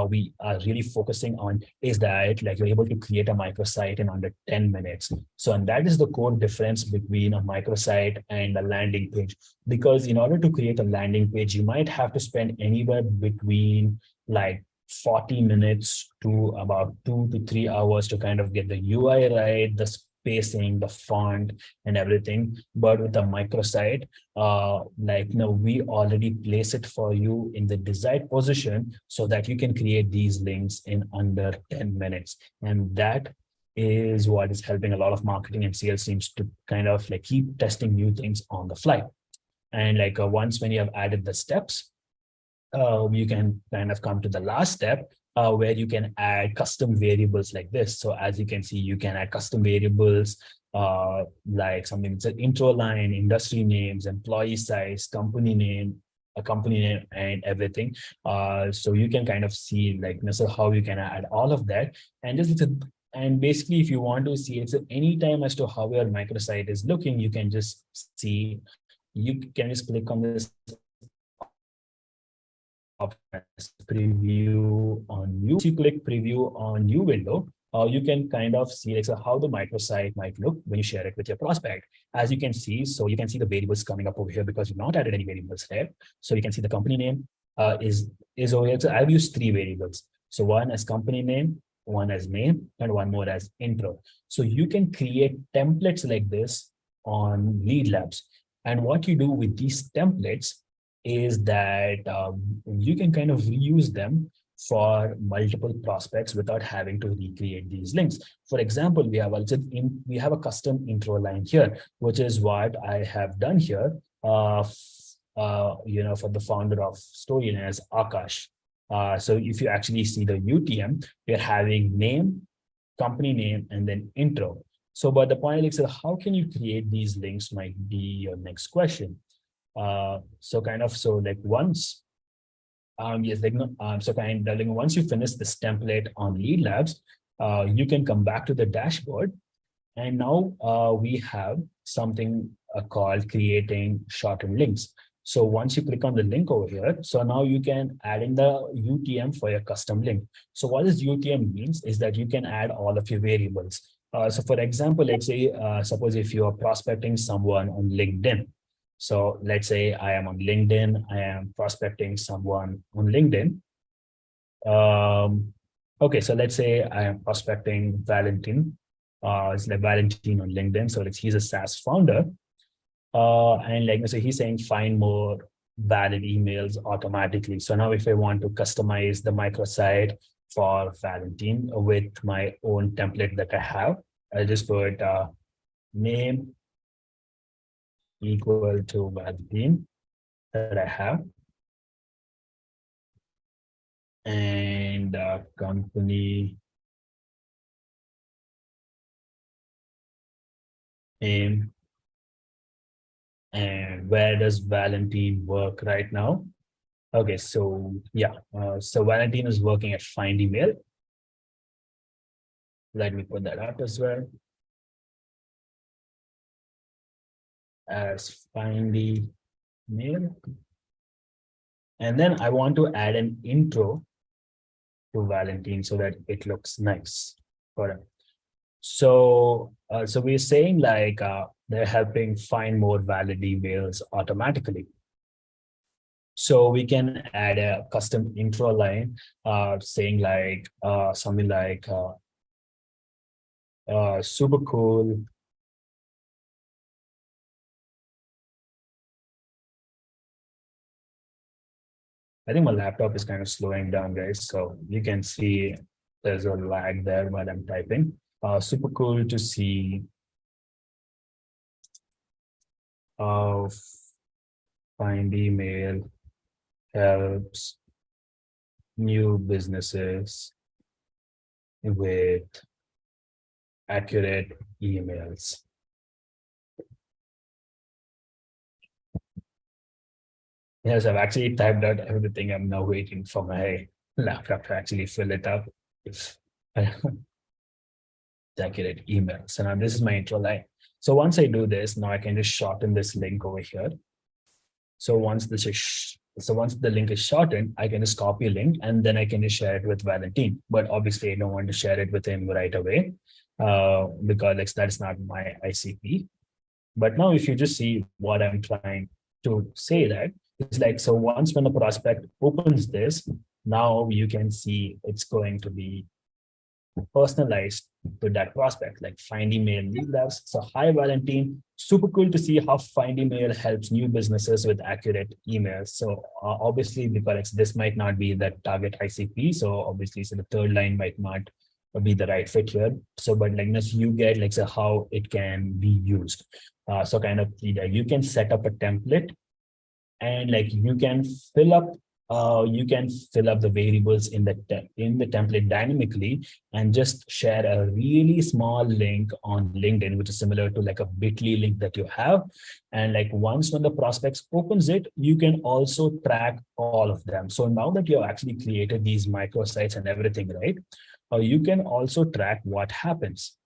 we are really focusing on, is that like you're able to create a microsite in under 10 minutes. So, and that is the core difference between a microsite and a landing page. Because in order to create a landing page, you might have to spend anywhere between like 40 minutes to about 2 to 3 hours to kind of get the UI right, the spacing, the font, and everything. But with the microsite, we already place it for you in the desired position so that you can create these links in under 10 minutes. And that is what is helping a lot of marketing and sales teams to kind of like keep testing new things on the fly. And once when you have added the steps, you can kind of come to the last step where you can add custom variables like this. So as you can see, you can add custom variables like something that's an intro line, industry names, employee size, company name, and everything. So you can kind of see so how you can add all of that. And basically, if you want to see it's any time as to how your microsite is looking, you can just see, you can just click on this preview on new. If you click preview on new window, you can kind of see how the microsite might look when you share it with your prospect. As you can see, so you can see the variables coming up over here because you've not added any variables there. So you can see the company name is over here. So I've used 3 variables. So one as company name, one as name, and one more as intro. So you can create templates like this on Lead Labs. And what you do with these templates is that you can kind of reuse them for multiple prospects without having to recreate these links. For example, we have a custom intro line here, which is what I have done here. For the founder of Storyline as Akash. So if you actually see the UTM, we're having name, company name, and then intro. So, but the point is, how can you create these links might be your next question. Once once you finish this template on Lead Labs, you can come back to the dashboard, and now we have something called creating shortened links. So once you click on the link over here, so now you can add in the UTM for your custom link. So what this UTM means is that you can add all of your variables. So for example, let's say, suppose if you are prospecting someone on LinkedIn. So let's say I am on LinkedIn, I am prospecting someone on LinkedIn. Okay, so let's say I am prospecting Valentin. It's like Valentin on LinkedIn. So he's a SaaS founder. And so he's saying find more valid emails automatically. So now if I want to customize the microsite for Valentin with my own template that I have, I'll just put name equal to Valentin that I have, and company name. And where does Valentin work right now? Okay, so yeah, so Valentin is working at Find Email. Let me put that up as well. As Find Email. And then I want to add an intro to Valentin so that it looks nice for him. So, so we're saying they're helping find more valid emails automatically. So we can add a custom intro line saying something like super cool. I think my laptop is kind of slowing down, guys. So you can see there's a lag there while I'm typing. Super cool to see Find Email helps new businesses with accurate emails. Yes, I've actually typed out everything. I'm now waiting for my laptop to actually fill it up. Accurate email. So now this is my intro line. So once I do this, now I can just shorten this link over here. So once the link is shortened, I can just copy a link and then I can just share it with Valentin. But obviously I don't want to share it with him right away because that's not my ICP. But now if you just see what I'm trying to say, that it's so once when the prospect opens this, now you can see it's going to be personalized to that prospect, like Find Email lead labs. So hi, Valentine. Super cool to see how Find Email helps new businesses with accurate emails. So obviously, because this might not be the target ICP. So obviously, so the third line might not be the right fit here. So, but like this, you get like so how it can be used. So kind of you can set up a template and like you can fill up the variables in the template dynamically and just share a really small link on LinkedIn, which is similar to like a bit.ly link that you have. And like once when the prospects opens it, you can also track all of them. So now that you've actually created these microsites and everything, right, you can also track what happens.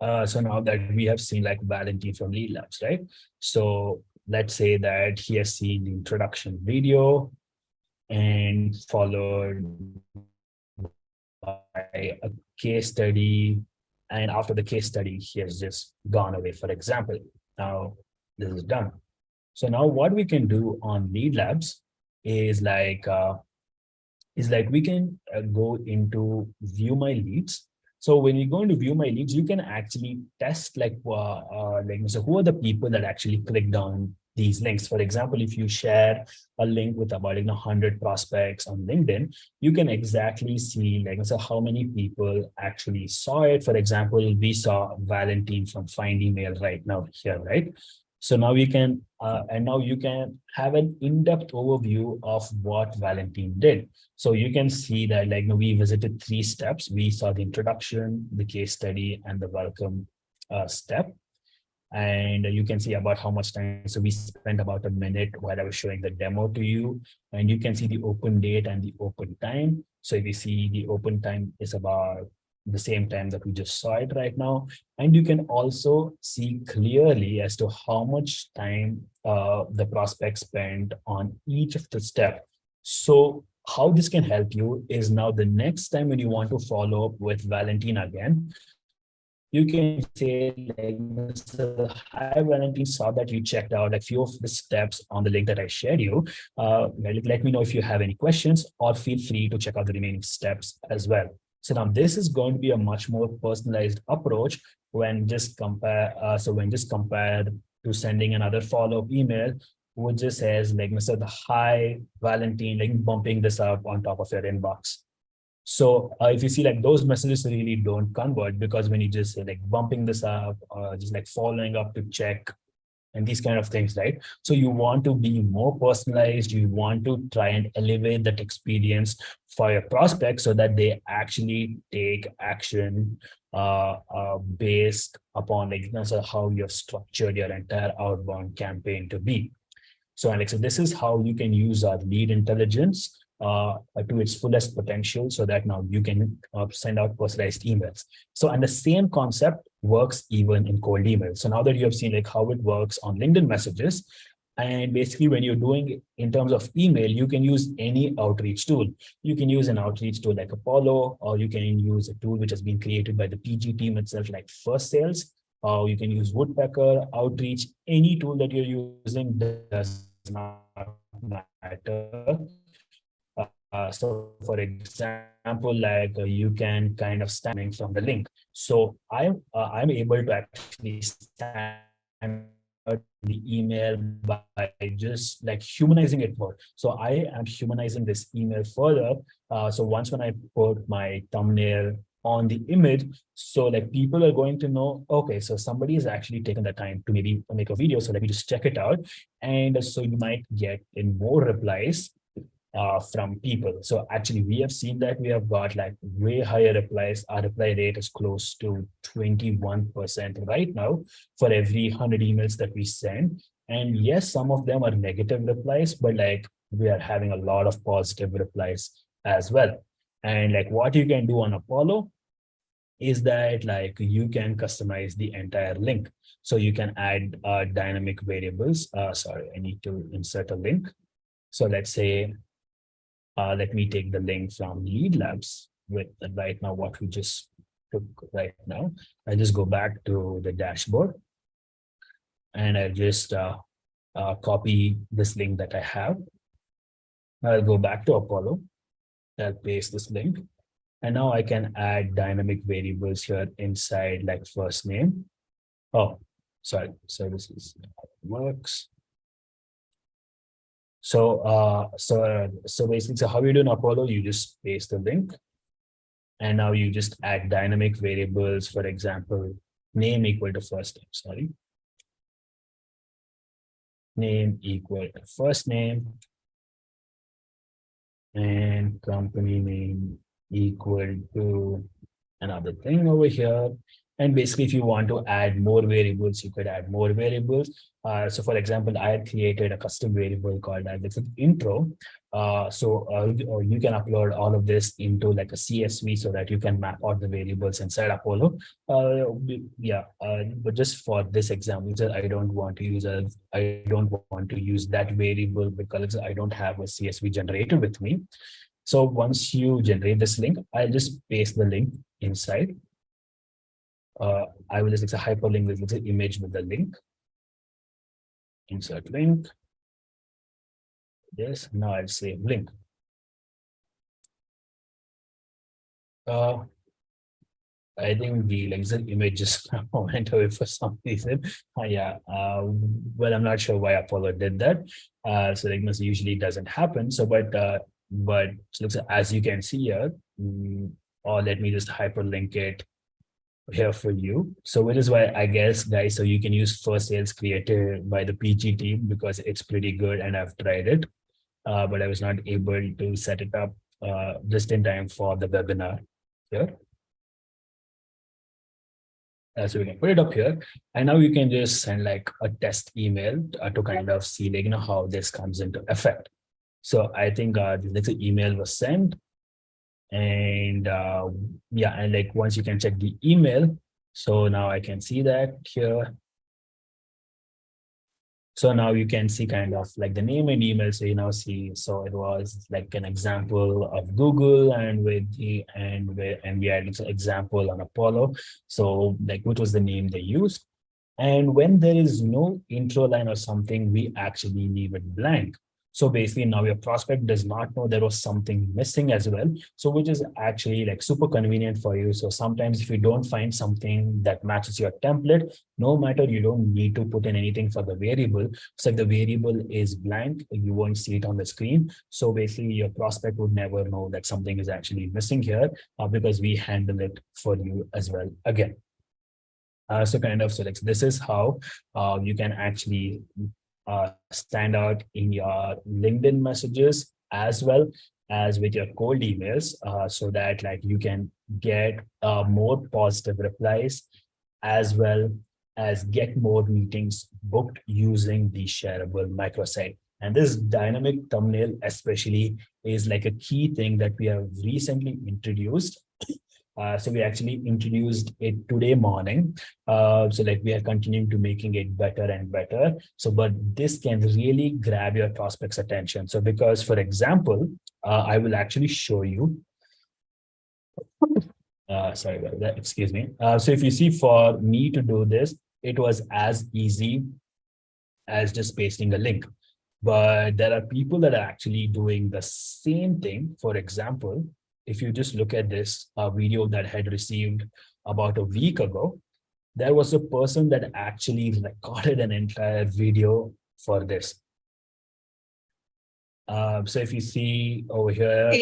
So now that we have seen like Valentine from Lead Labs, right? So let's say that he has seen the introduction video and followed by a case study. And after the case study, he has just gone away, for example. Now this is done. So now what we can do on Lead Labs is like we can go into view my leads. So when you go into view my leads, you can actually test like so who are the people that actually clicked on these links. For example, if you share a link with about 100 prospects on LinkedIn, you can exactly see like so how many people actually saw it. For example, we saw Valentine from Find Email right now here, right? So now we can, and now you can have an in-depth overview of what Valentine did. So you can see that like we visited 3 steps. We saw the introduction, the case study, and the welcome step. And you can see about how much time. So we spent about a minute while I was showing the demo to you. And you can see the open date and the open time. So if you see the open time is about the same time that we just saw it right now. And you can also see clearly as to how much time the prospect spent on each of the steps. So how this can help you is now the next time when you want to follow up with Valentine again, you can say like, hi Valentine, saw that you checked out a few of the steps on the link that I shared you. Let me know if you have any questions or feel free to check out the remaining steps as well. So now this is going to be a much more personalized approach when just compare. When just compared to sending another follow-up email, which just says like, Mr. The hi Valentine, like bumping this up on top of your inbox. So if you see like those messages really don't convert because when you just say like bumping this up or just like following up to check and these kind of things, right? So you want to be more personalized. You want to try and elevate that experience for your prospects so that they actually take action based upon like so how you have structured your entire outbound campaign to be. So Alex, so this is how you can use our lead intelligence to its fullest potential so that now you can send out personalized emails. So, and the same concept works even in cold emails. So now that you have seen like how it works on LinkedIn messages, and basically when you're doing it in terms of email, you can use any outreach tool. You can use an outreach tool like Apollo, or you can use a tool which has been created by the PG team itself, like First Sales. You can use Woodpecker, Outreach, any tool that you're using does not matter. So for example, like you can kind of stemming from the link. So I'm able to actually stand the email by just like humanizing it more. So I am humanizing this email further. So once when I put my thumbnail on the image, so like people are going to know, okay, so somebody has actually taken the time to maybe make a video. So let me just check it out. And so you might get in more replies from people. So actually we have seen that we have got like way higher replies. Our reply rate is close to 21% right now for every 100 emails that we send. And yes, some of them are negative replies, but like we are having a lot of positive replies as well. And like what you can do on Apollo is that like you can customize the entire link. So you can add dynamic variables. Sorry, I need to insert a link. So let's say, let me take the link from Lead Labs with right now what we just took right now. I just go back to the dashboard and I just copy this link that I have. I'll go back to Apollo I'll paste this link. And now I can add dynamic variables here inside like first name. Oh, sorry. So this is how it works. So basically, so how you do in Apollo, you just paste the link. And now you just add dynamic variables, for example, name equal to first name, sorry. Name equal to first name. And company name equal to another thing over here. And basically, if you want to add more variables, you could add more variables. So for example, I had created a custom variable called as intro. Or you can upload all of this into like a CSV so that you can map out the variables inside Apollo. But just for this example, I don't want to use that variable because I don't have a CSV generator with me. So once you generate this link, I'll just paste the link inside. I will just, it's a hyperlink with the image with the link. Insert link. Yes, now I'll save link. I think the image just went away for some reason. Well, I'm not sure why Apollo did that. So this usually doesn't happen. So, but looks as you can see here, or let me just hyperlink it here for you. So which is why I guess, guys, so you can use First Sales created by the PG team because it's pretty good and I've tried it, but I was not able to set it up just in time for the webinar here. So we can put it up here, and now you can just send like a test email to kind of see like how this comes into effect. So I think the email was sent, and and like once you can check the email, so now I can see that here. So now you can see kind of like the name and email. So you now see, so it was like an example of Google and we had an example on Apollo. So like what was the name they used? And when there is no intro line or something, we actually leave it blank. So basically now your prospect does not know there was something missing as well. So which is actually like super convenient for you. So sometimes if you don't find something that matches your template, no matter, you don't need to put in anything for the variable. So if the variable is blank, you won't see it on the screen. So basically your prospect would never know that something is actually missing here because we handle it for you as well again. So this is how you can actually stand out in your LinkedIn messages as well as with your cold emails, so that like you can get more positive replies as well as get more meetings booked using the shareable microsite. And this dynamic thumbnail especially is like a key thing that we have recently introduced. So we actually introduced it today morning. So like we are continuing to making it better and better. So, but this can really grab your prospect's attention. So because, for example, I will actually show you. Sorry about that, excuse me. So if you see, for me to do this, it was as easy as just pasting a link. But there are people that are actually doing the same thing. For example, if you just look at this video that I had received about a week ago, there was a person that actually recorded an entire video for this. So if you see over here,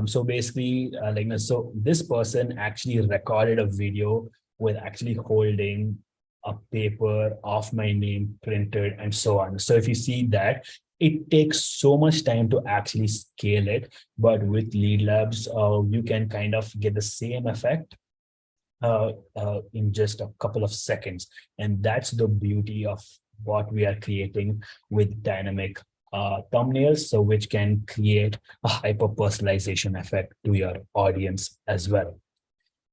so basically, so this person actually recorded a video with actually holding a paper of my name printed and so on. So if you see that, it takes so much time to actually scale it, but with Lead Labs, you can kind of get the same effect in just a couple of seconds. And that's the beauty of what we are creating with dynamic thumbnails, so which can create a hyper personalization effect to your audience as well.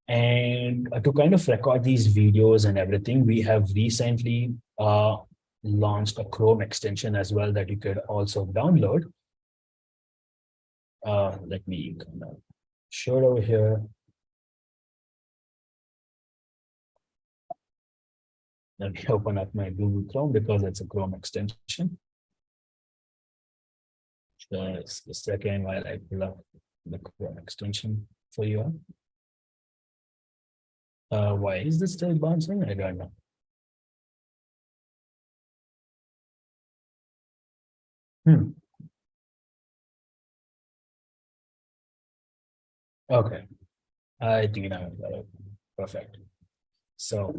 And to kind of record these videos and everything, we have recently launched a Chrome extension as well that you could also download. Let me kind of show it over here. Let me open up my Google Chrome because it's a Chrome extension. Just a second while I pull up the Chrome extension for you. Why is this still bouncing? I don't know. Okay, I think I got it. Perfect. So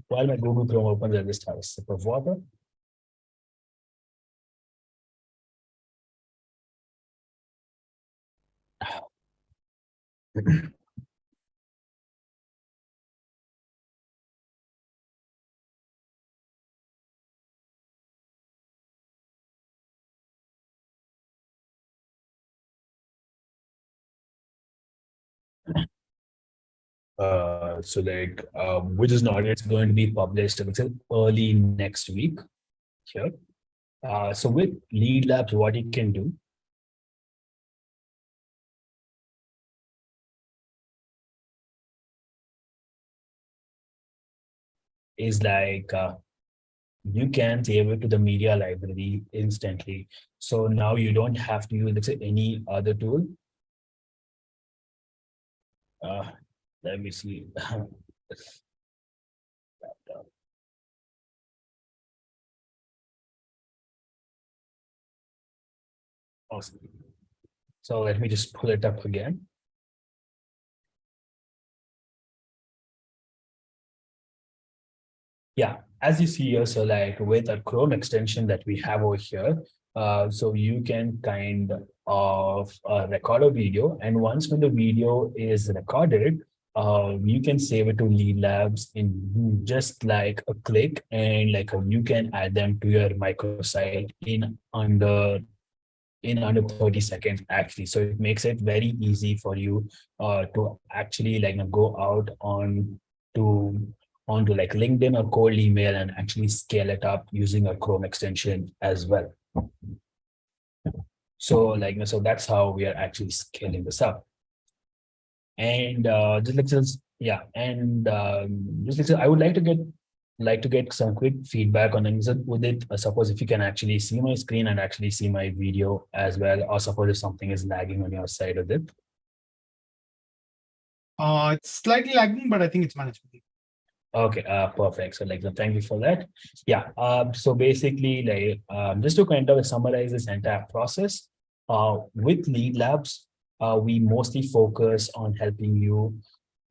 while my Google Chrome opens, I just have a sip of water. Which is not, it's going to be published until early next week here. So with Lead Labs, what you can do is you can save it to the media library instantly. So now you don't have to use, let's say, any other tool. Let me see. Awesome. So let me just pull it up again. Yeah, as you see here, so like with a Chrome extension that we have over here, so you can kind of record a video, and once when the video is recorded, you can save it to Lead Labs in just like a click, and you can add them to your microsite in under 30 seconds actually. So it makes it very easy for you to actually go out onto like LinkedIn or cold email and actually scale it up using a Chrome extension as well. So so that's how we are actually scaling this up. And yeah, and I would like to get some quick feedback on things with it. Suppose if you can actually see my screen and actually see my video as well, or suppose if something is lagging on your side of it. It's slightly lagging, but I think it's manageable. Okay, perfect. So thank you for that. Yeah. So basically, just to kind of summarize this entire process, with Lead Labs, we mostly focus on helping you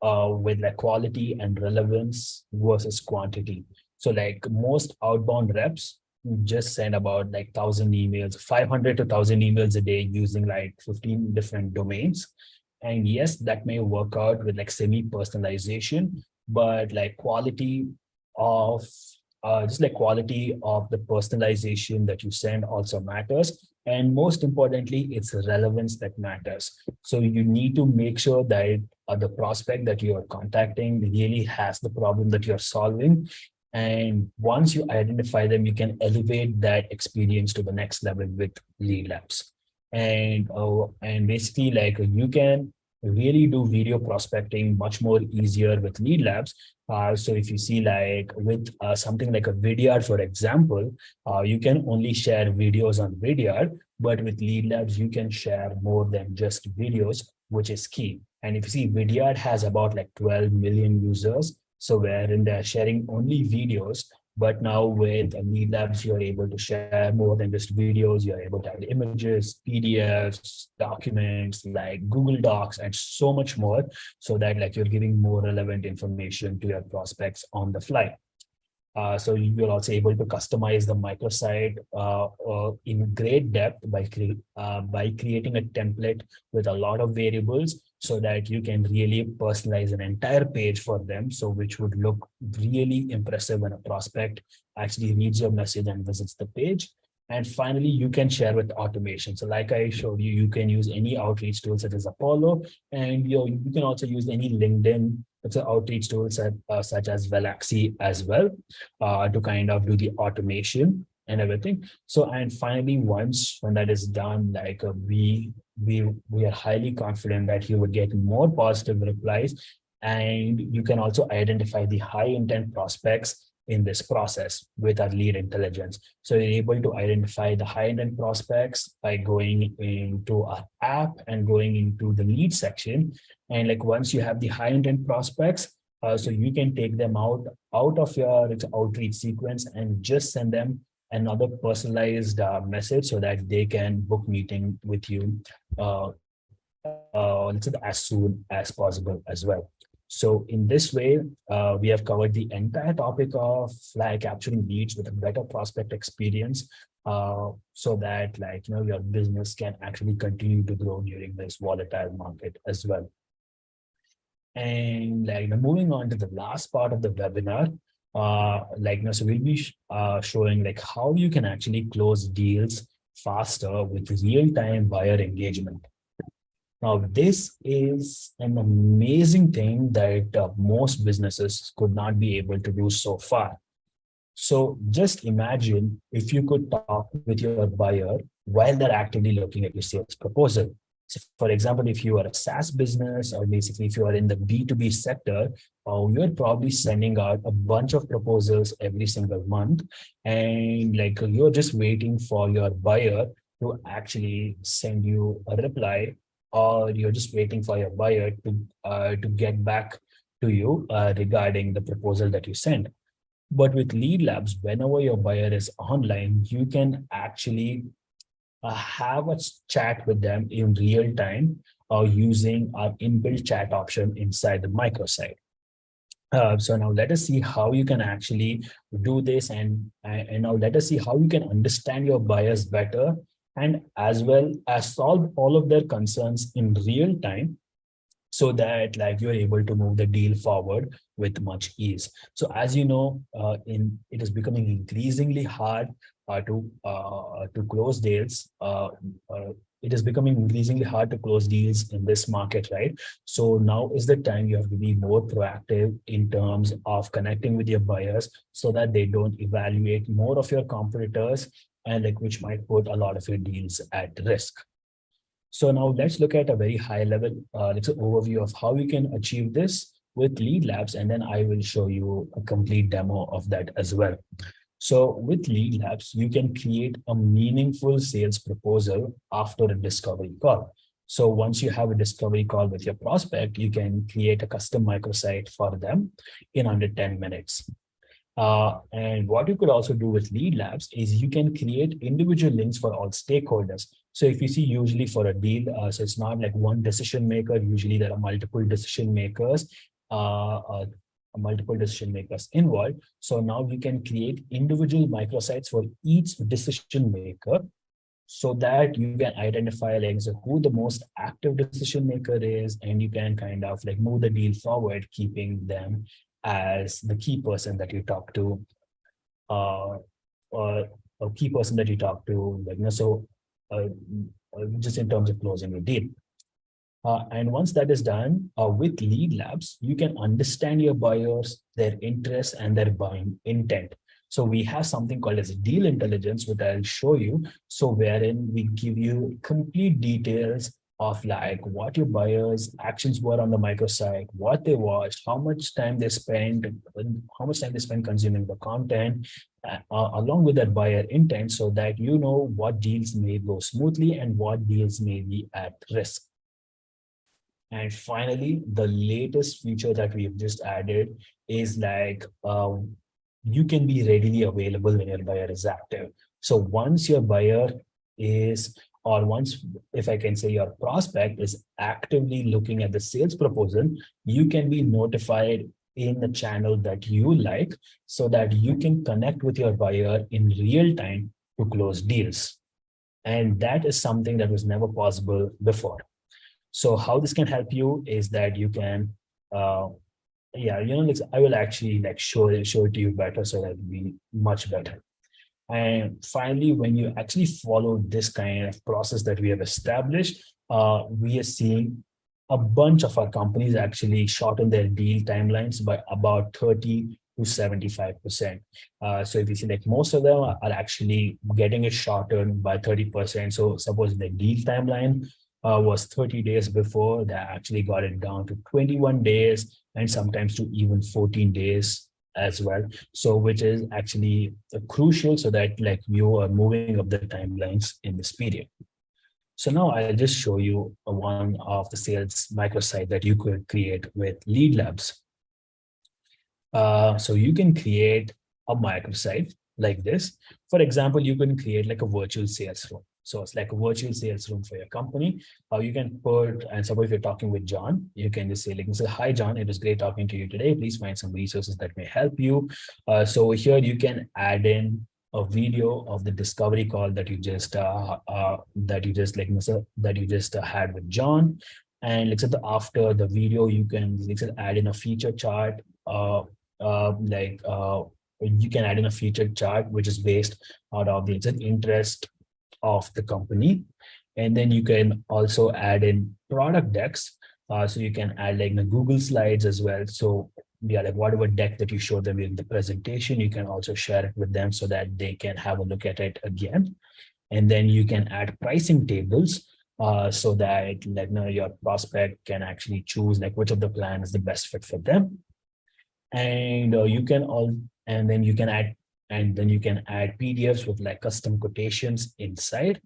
with quality and relevance versus quantity. So most outbound reps just send about 1,000 emails, 500 to 1,000 emails a day using 15 different domains. And yes, that may work out with semi-personalization, but quality of quality of the personalization that you send also matters. And most importantly, it's relevance that matters. So you need to make sure that the prospect that you are contacting really has the problem that you're solving. And once you identify them, you can elevate that experience to the next level with Lead Labs. And basically you can really do video prospecting much more easier with Lead Labs. So if you see with something like a Vidyard, for example, you can only share videos on Vidyard, but with Lead Labs, you can share more than just videos, which is key. And if you see, Vidyard has about 12 million users, so wherein they're sharing only videos. But now with Lead Labs, you're able to share more than just videos. You're able to add images, PDFs, documents, Google Docs, and so much more, so that you're giving more relevant information to your prospects on the fly. So you're also able to customize the microsite in great depth by creating a template with a lot of variables, so that you can really personalize an entire page for them. So which would look really impressive when a prospect actually reads your message and visits the page. And finally, you can share with automation. So like I showed you, you can use any outreach tool such as Apollo, and you can also use any LinkedIn outreach tools such as Veloxy as well to kind of do the automation and everything. So, and finally, when that is done, we are highly confident that you would get more positive replies, and you can also identify the high intent prospects in this process with our lead intelligence. So you're able to identify the high intent prospects by going into our app and going into the lead section. And like once you have the high intent prospects, so you can take them out of your outreach sequence and just send them another personalized message so that they can book meeting with you let's say as soon as possible as well. So in this way, we have covered the entire topic of like capturing leads with a better prospect experience, so that like your business can actually continue to grow during this volatile market as well. And like moving on to the last part of the webinar, so we'll be showing like how you can actually close deals faster with real-time buyer engagement. Now, this is an amazing thing that most businesses could not be able to do so far. So just imagine if you could talk with your buyer while they're actively looking at your sales proposal. So for example, if you are a SaaS business, or basically if you are in the B2B sector, you're probably sending out a bunch of proposals every single month. And like you're just waiting for your buyer to actually send you a reply, or you're just waiting for your buyer to get back to you regarding the proposal that you sent. But with Lead Labs, whenever your buyer is online, you can actually have a chat with them in real time using our inbuilt chat option inside the microsite. So now let us see how you can actually do this, and now let us see how you can understand your buyers better, and as well as solve all of their concerns in real time, so that like you're able to move the deal forward with much ease. So as you know, it is becoming increasingly hard to close deals. It is becoming increasingly hard to close deals in this market, right? So now is the time you have to be more proactive in terms of connecting with your buyers, so that they don't evaluate more of your competitors, and like which might put a lot of your deals at risk. So now let's look at a very high level overview of how we can achieve this with Lead Labs, and then I will show you a complete demo of that as well. So with Lead Labs, you can create a meaningful sales proposal after a discovery call. So once you have a discovery call with your prospect, you can create a custom microsite for them in under 10 minutes. And what you could also do with Lead Labs is you can create individual links for all stakeholders. So if you see usually for a deal, so it's not like one decision maker, usually there are multiple decision makers involved. So now we can create individual microsites for each decision maker, so that you can identify like who the most active decision maker is, and you can kind of like move the deal forward, keeping them as the key person that you talk to, or a key person that you talk to, like just in terms of closing the deal. And once that is done, with Lead Labs, you can understand your buyers, their interests, and their buying intent. So we have something called as deal intelligence, which I'll show you. So wherein we give you complete details of like what your buyers' actions were on the microsite, what they watched, how much time they spent consuming the content, along with that buyer intent, so that you know what deals may go smoothly and what deals may be at risk. And finally, the latest feature that we've just added is like you can be readily available when your buyer is active. So once your buyer is, or once, if I can say, your prospect is actively looking at the sales proposal, you can be notified in the channel that you like, so that you can connect with your buyer in real time to close deals. And that is something that was never possible before. So how this can help you is that you can, I will actually like show it to you better, so that it'll be much better. And finally, when you actually follow this kind of process that we have established, we are seeing a bunch of our companies actually shorten their deal timelines by about 30 to 75%. So if you see, like most of them are actually getting it shortened by 30%. So suppose the deal timeline was 30 days before, they actually got it down to 21 days, and sometimes to even 14 days as well. So which is actually crucial so that like you are moving up the timelines in this period. So now I'll just show you one of the sales microsite that you could create with Lead Labs. So you can create a microsite like this. For example, you can create like a virtual sales room. So it's like a virtual sales room for your company. You can put, and suppose if you're talking with John, you can just say, like, hi, John, it was great talking to you today. Please find some resources that may help you. So here you can add in a video of the discovery call that you just had with John. And let's say after the video, you can add in a feature chart. You can add in a featured chart which is based out of the interest of the company, and then you can also add in product decks. So you can add like the Google Slides as well. So yeah, like whatever deck that you show them in the presentation, you can also share it with them so that they can have a look at it again. And then you can add pricing tables so that like your prospect can actually choose like which of the plan is the best fit for them. And then you can add PDFs with like custom quotations inside,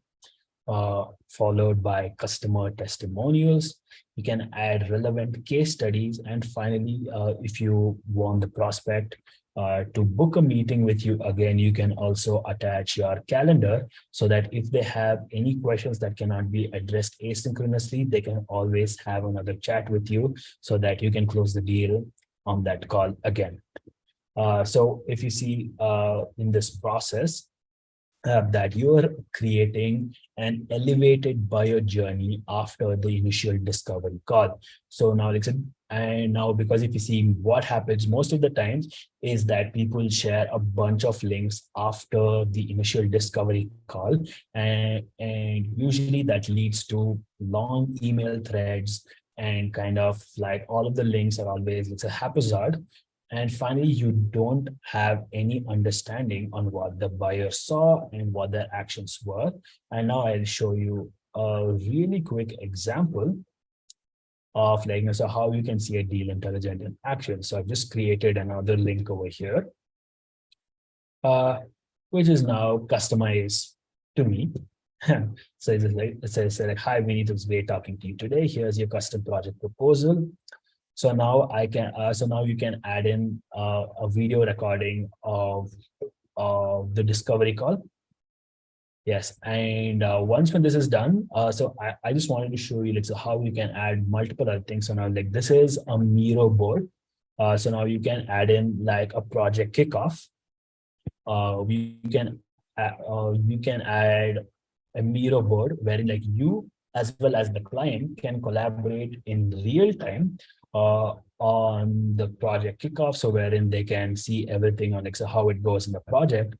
followed by customer testimonials. You can add relevant case studies, and finally, if you want the prospect to book a meeting with you again, you can also attach your calendar so that if they have any questions that cannot be addressed asynchronously, they can always have another chat with you so that you can close the deal on that call again. So if you see in this process that you're creating an elevated buyer journey after the initial discovery call. So now because if you see what happens most of the times is that people share a bunch of links after the initial discovery call, and usually that leads to long email threads, and kind of like all of the links are always, it's a haphazard. And finally, you don't have any understanding on what the buyer saw and what their actions were. And now I'll show you a really quick example of like, so how you can see a deal intelligent in action. So I've just created another link over here, which is now customized to me. So it says like, hi, Vineet, it was great talking to you today. Here's your custom project proposal. So now you can add in a video recording of the discovery call. Yes, and once when this is done, so I just wanted to show you like so how you can add multiple other things. So now like this is a Miro board. So now you can add in like a project kickoff. You can add a Miro board wherein like you as well as the client can collaborate in real time on the project kickoff. So wherein they can see everything on like so how it goes in the project.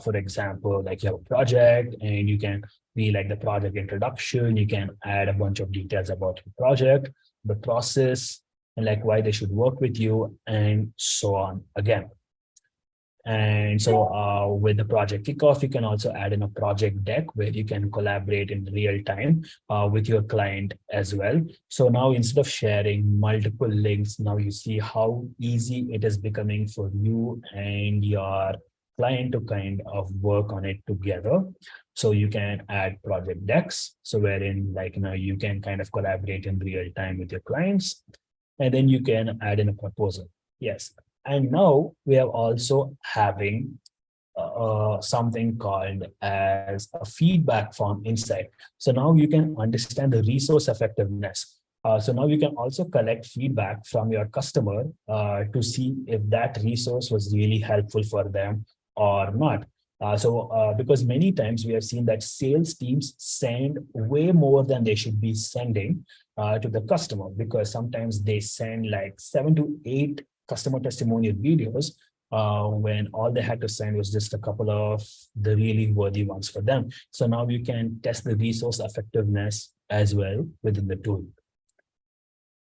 For example, like you have a project and you can be like the project introduction. You can add a bunch of details about your project, the process, and like why they should work with you, and so on again. And so with the project kickoff, you can also add in a project deck where you can collaborate in real time with your client as well. So now instead of sharing multiple links, now you see how easy it is becoming for you and your client to kind of work on it together. So you can add project decks. So wherein like you can kind of collaborate in real time with your clients, and then you can add in a proposal. Yes. And now we are also having something called as a feedback form inside. So now you can understand the resource effectiveness. So now you can also collect feedback from your customer to see if that resource was really helpful for them or not. Because many times we have seen that sales teams send way more than they should be sending to the customer, because sometimes they send like 7 to 8 customer testimonial videos when all they had to send was just a couple of the really worthy ones for them. So now you can test the resource effectiveness as well within the tool.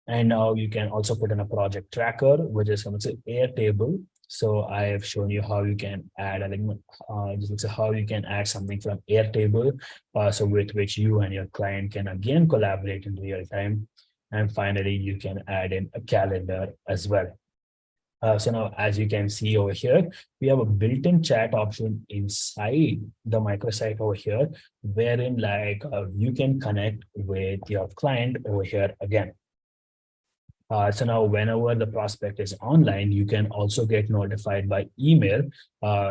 And now you can also put in a project tracker, which is Airtable. So I have shown you how you can add how you can add something from Airtable, so with which you and your client can again collaborate in real time. And finally, you can add in a calendar as well. So now, as you can see over here, we have a built-in chat option inside the microsite over here, wherein like you can connect with your client over here again. So now whenever the prospect is online, you can also get notified by email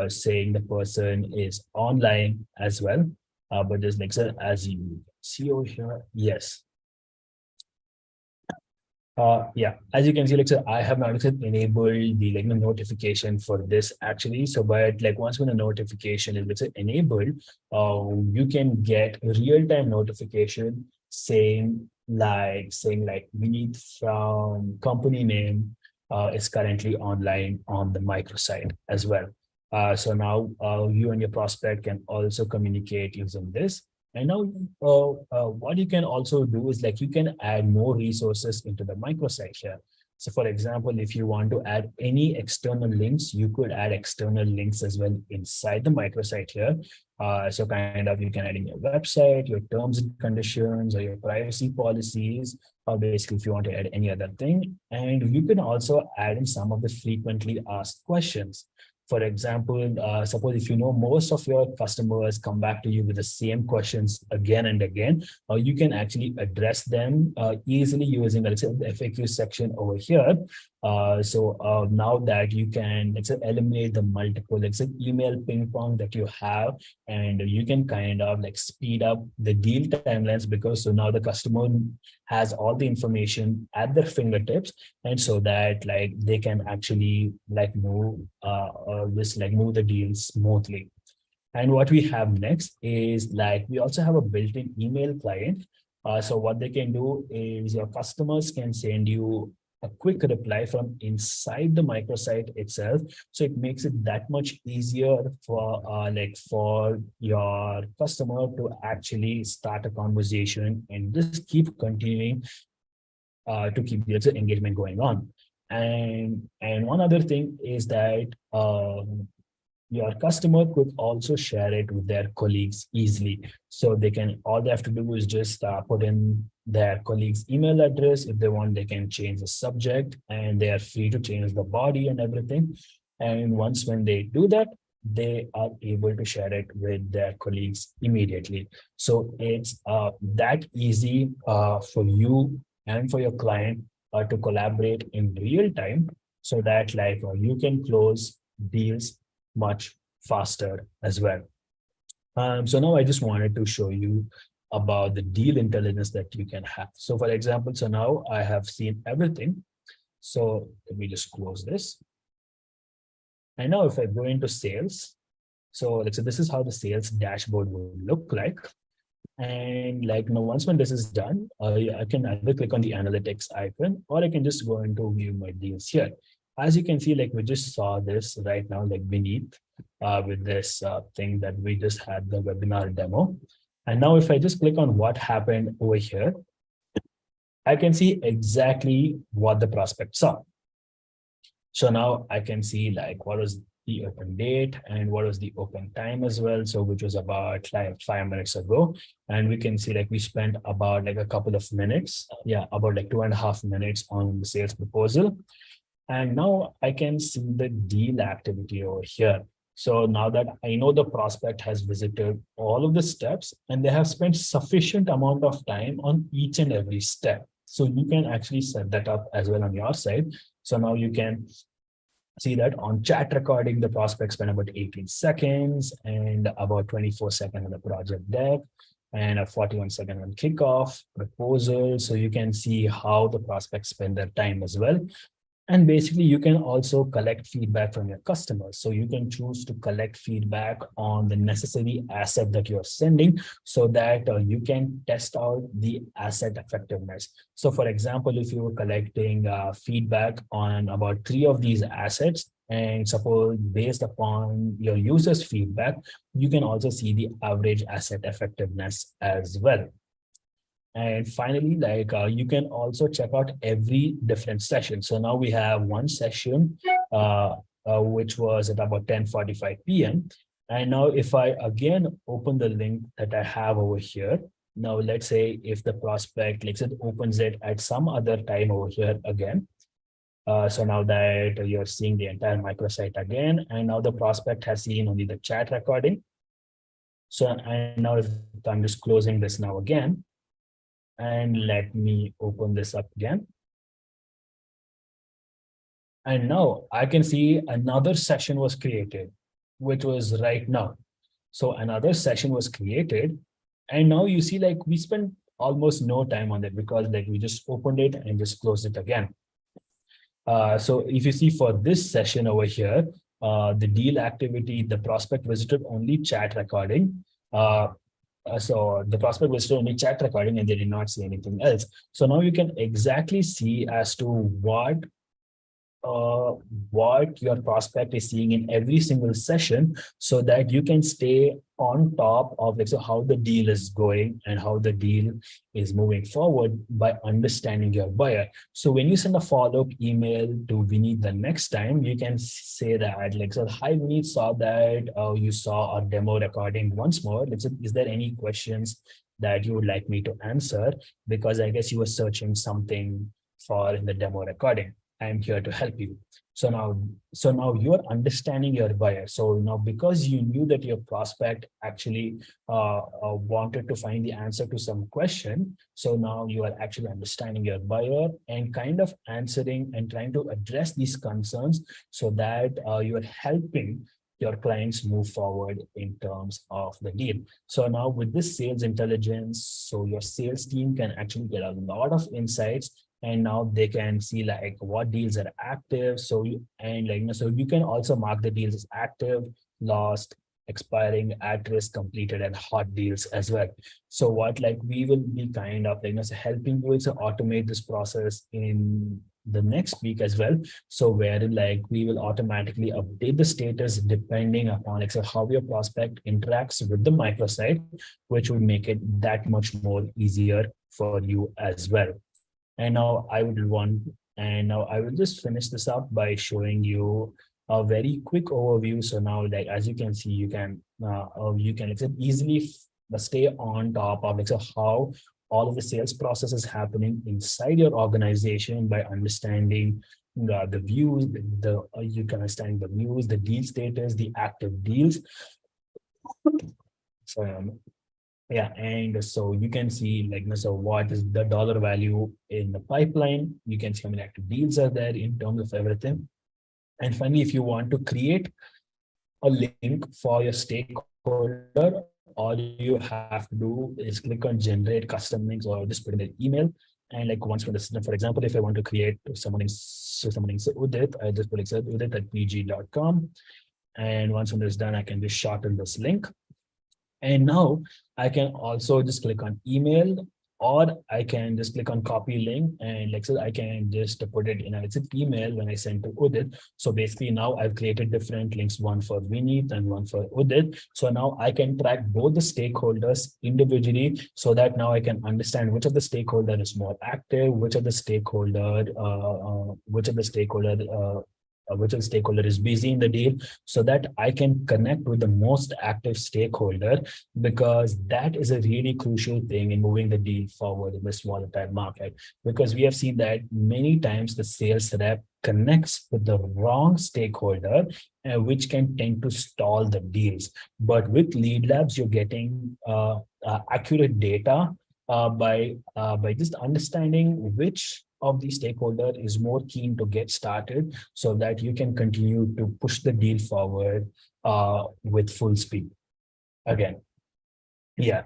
saying the person is online as well. But just like so, as you see over here, yes. Yeah, as you can see, like, so I have not enabled the notification for this actually. So, but like once when a notification is enabled, you can get real-time notification saying we need from company name is currently online on the microsite as well. So now you and your prospect can also communicate using this. And now what you can also do is like you can add more resources into the microsite here. So for example, if you want to add any external links, you could add external links as well inside the microsite here. So kind of you can add in your website, your terms and conditions, or your privacy policies, or basically if you want to add any other thing. And you can also add in some of the frequently asked questions. For example, suppose if you know most of your customers come back to you with the same questions again and again, you can actually address them easily using let's say, the FAQ section over here. So now that you can let's say, eliminate the multiple let's say, email ping pong that you have, and you can kind of like speed up the deal timelines because so now the customer has all the information at their fingertips, and so that like they can actually like move move the deal smoothly. And what we have next is like we also have a built-in email client. So what they can do is your customers can send you a quick reply from inside the microsite itself. So it makes it that much easier for your customer to actually start a conversation and just keep continuing to keep the engagement going on. And one other thing is that your customer could also share it with their colleagues easily. So they can, all they have to do is just put in their colleague's email address. If they want, they can change the subject and they are free to change the body and everything. And once when they do that, they are able to share it with their colleagues immediately. So it's that easy for you and for your client to collaborate in real time so that like you can close deals much faster as well. So now I just wanted to show you about the deal intelligence that you can have. So for example, so now I have seen everything. So let me just close this. And now if I go into sales, so let's say this is how the sales dashboard will look like. And like now, once when this is done, I can either click on the analytics icon or I can just go into view my deals here. As you can see, like we just saw this right now, like beneath with this thing that we just had the webinar demo. And now if I just click on what happened over here, I can see exactly what the prospect saw. So now I can see like what was the open date and what was the open time as well. So which was about like 5 minutes ago. And we can see like we spent about like a couple of minutes. Yeah, about like 2.5 minutes on the sales proposal. And now I can see the deal activity over here. So now that I know the prospect has visited all of the steps and they have spent sufficient amount of time on each and every step. So you can actually set that up as well on your side. So now you can see that on chat recording, the prospect spent about 18 seconds and about 24 seconds on the project deck and a 41 second on kickoff proposal. So you can see how the prospects spend their time as well. And basically, you can also collect feedback from your customers. So you can choose to collect feedback on the necessary asset that you're sending so that you can test out the asset effectiveness. So for example, if you were collecting feedback on about 3 of these assets, and suppose based upon your users' feedback, you can also see the average asset effectiveness as well. And finally, like you can also check out every different session. So now we have one session, which was at about 10:45 p.m. And now if I again open the link that I have over here, now let's say if the prospect, like it opens it at some other time over here again, So now that you're seeing the entire microsite again, and now the prospect has seen only the chat recording. So, and now if I'm just closing this now again, and let me open this up again. And now I can see another session was created, which was right now. So another session was created. And now you see, like, we spent almost no time on it because like we just opened it and just closed it again. So if you see for this session over here, the deal activity, the prospect visited only chat recording. So the prospect visited only chat recording and they did not see anything else. So now you can exactly see as to what your prospect is seeing in every single session, so that you can stay on top of like, so how the deal is going and how the deal is moving forward by understanding your buyer. So when you send a follow-up email to Vineet the next time, you can say that like, so hi Vineet, saw that you saw our demo recording once more. Is there any questions that you would like me to answer? Because I guess you were searching something for in the demo recording. I'm here to help you. So now you're understanding your buyer. So now because you knew that your prospect actually wanted to find the answer to some question, so now you are actually understanding your buyer and kind of answering and trying to address these concerns, so that you are helping your clients move forward in terms of the deal. So now with this sales intelligence, so your sales team can actually get a lot of insights, and now they can see like what deals are active. So so you can also mark the deals as active, lost, expiring, at risk, completed, and hot deals as well. So what like we will be kind of so helping you to automate this process in the next week as well. So where like we will automatically update the status depending upon like so how your prospect interacts with the microsite, which will make it that much more easier for you as well. And now I will just finish this up by showing you a very quick overview. So now, like as you can see, you can easily stay on top of like so how all of the sales process is happening inside your organization by understanding the views. You can understand the views, the deal status, the active deals. Sorry. Yeah, and so you can see like so what is the dollar value in the pipeline. You can see how many active deals are there in terms of everything. And finally, if you want to create a link for your stakeholder, all you have to do is click on generate custom links or just put in an email. And like once for this, for example, if I want to create someone named Udit, I just put like udit@pg.com. And once when this is done, I can just shorten this link. And now I can also just click on email, or I can just click on copy link, and like so I can just put it in an email when I send to Udit. So basically now I've created different links, one for Vineet and one for Udit. So now I can track both the stakeholders individually, so that now I can understand which of the stakeholder is more active, which of the stakeholder is busy in the deal, so that I can connect with the most active stakeholder, because that is a really crucial thing in moving the deal forward in this volatile market. Because we have seen that many times the sales rep connects with the wrong stakeholder, which can tend to stall the deals. But with Lead Labs, you're getting accurate data by just understanding which of the stakeholder is more keen to get started, so that you can continue to push the deal forward with full speed. Again, yeah,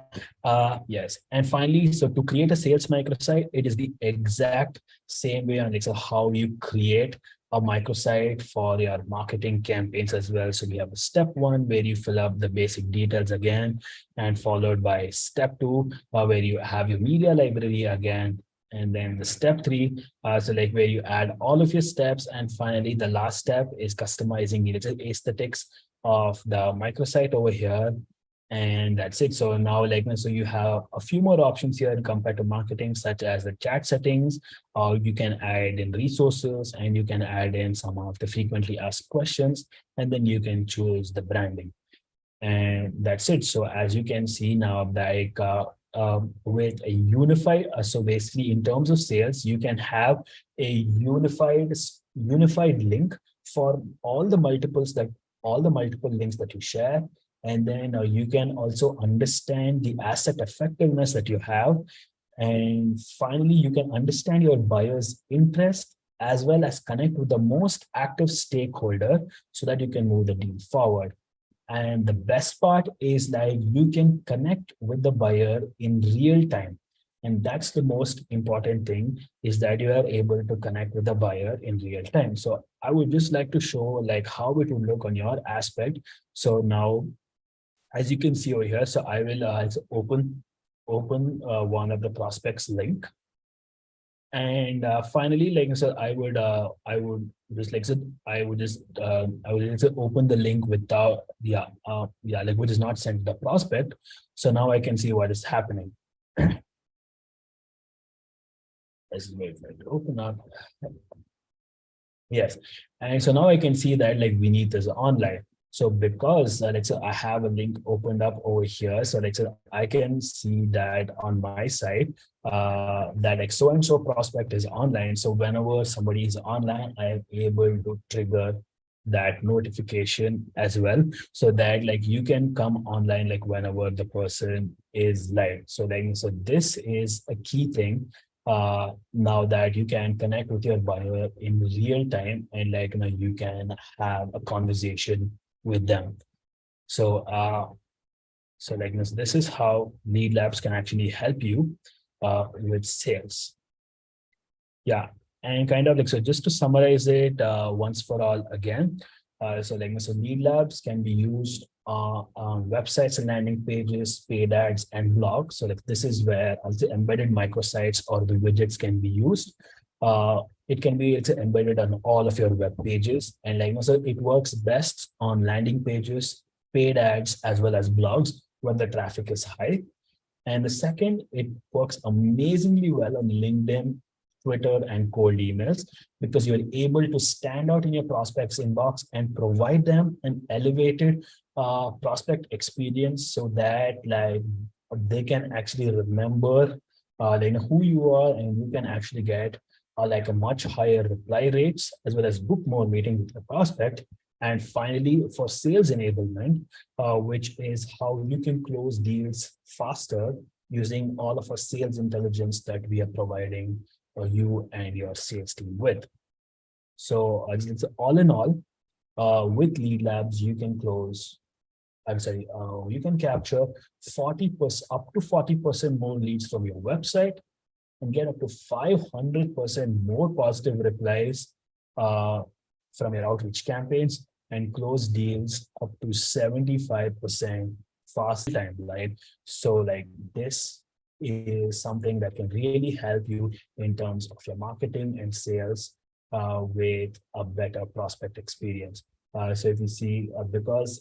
yes. And finally, so to create a sales microsite, it is the exact same way on like so how you create a microsite for your marketing campaigns as well. So we have a step one where you fill up the basic details again, and followed by step two, where you have your media library again. And then the step three, so like where you add all of your steps. And finally, the last step is customizing the aesthetics of the microsite over here. And that's it. So now like, so you have a few more options here compared to marketing, such as the chat settings, or you can add in resources, and you can add in some of the frequently asked questions, and then you can choose the branding. And that's it. So as you can see now, like with a unified, so basically in terms of sales, you can have a unified unified link for all the multiple links that you share. And then you can also understand the asset effectiveness that you have. And finally, you can understand your buyer's interest as well as connect with the most active stakeholder so that you can move the deal forward. And the best part is like you can connect with the buyer in real time. And that's the most important thing, is that you are able to connect with the buyer in real time. So I would just like to show like how it would look on your aspect. So now, as you can see over here, so I will open one of the prospects link. And finally, like so I would just like so I would just open the link without like which is not sent to the prospect. So now I can see what is happening. This is wait for it to open up. Yes, and so now I can see that like Vineet is online. So because like so I have a link opened up over here, so like so I can see that on my side that like so and so prospect is online. So whenever somebody is online, I am able to trigger that notification as well, so that like you can come online like whenever the person is live. So like so this is a key thing now that you can connect with your buyer in real time, and like you can have a conversation with them. So so like this is how Lead Labs can actually help you with sales. Yeah, and kind of like so just to summarize it once for all again. So like so Lead Labs can be used on websites and landing pages, paid ads, and blogs. So like this is where also embedded microsites or the widgets can be used. It can be embedded on all of your web pages, and like so it works best on landing pages, paid ads, as well as blogs when the traffic is high. And the second, it works amazingly well on LinkedIn, Twitter, and cold emails, because you're able to stand out in your prospects inbox and provide them an elevated prospect experience, so that like they can actually remember who you are, and you can actually get like a much higher reply rates, as well as book more meetings with the prospect. And finally, for sales enablement, which is how you can close deals faster using all of our sales intelligence that we are providing you and your sales team with. So all in all, with Lead Labs, you can close, you can capture 40% up to 40% more leads from your website, and get up to 500% more positive replies from your outreach campaigns, and close deals up to 75% fast time, right? So like this is something that can really help you in terms of your marketing and sales with a better prospect experience. So if you see, because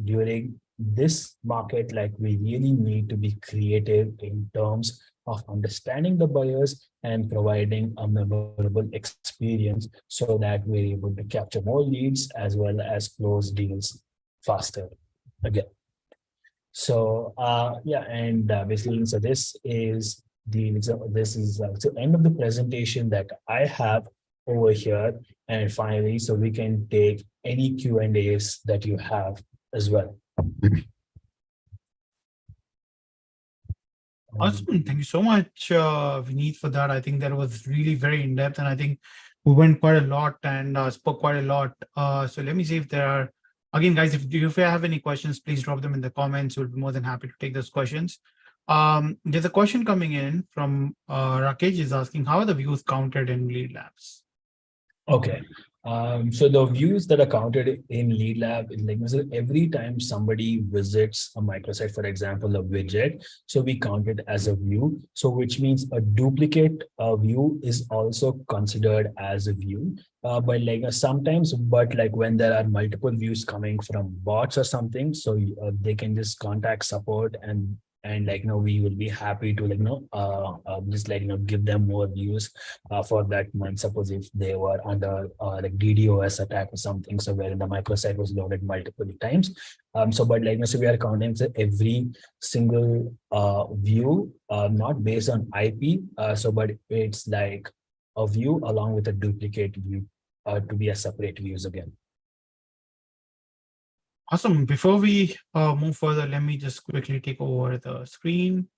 during this market, like we really need to be creative in terms of understanding the buyers and providing a memorable experience, so that we're able to capture more leads as well as close deals faster again. So yeah, and basically, so this is the end of the presentation that I have over here. And finally, so we can take any Q&As that you have as well. Awesome. Thank you so much, Vineet, for that. I think that was really very in-depth, and I think we went quite a lot and spoke quite a lot. So let me see if there are, again, guys, if you have any questions, please drop them in the comments. We'll be more than happy to take those questions. There's a question coming in from Rakesh is asking, how are the views counted in Lead Labs? Okay. So the views that are counted in Lead Lab is like every time somebody visits a microsite, for example, a widget, so we count it as a view. So which means a duplicate view is also considered as a view. But like sometimes, but like when there are multiple views coming from bots or something, so they can just contact support, and like we will be happy to just give them more views for that month. Suppose if they were under like DDoS attack or something, so wherein the microsite was loaded multiple times. So but so we are counting every single view, not based on IP. So but it's like a view along with a duplicate view. to be a separate views again. Awesome. Before we move further, let me just quickly take over the screen.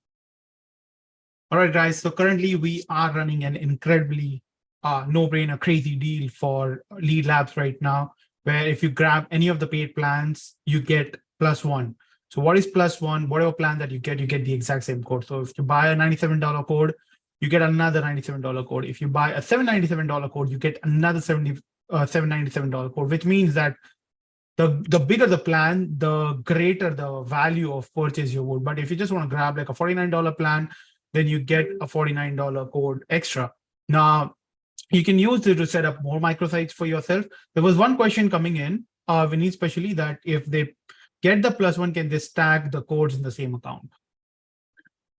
All right, guys. So currently we are running an incredibly no-brainer, crazy deal for Lead Labs right now, where if you grab any of the paid plans, you get +1. So what is +1? Whatever plan that you get the exact same code. So if you buy a $97 code, you get another $97 code. If you buy a $797 code, you get another $797 code, which means that the bigger the plan, the greater the value of purchase you would. But if you just want to grab like a $49 plan, then you get a $49 code extra. Now, you can use it to set up more microsites for yourself. There was one question coming in, Vinny, especially that if they get the +1, can they stack the codes in the same account?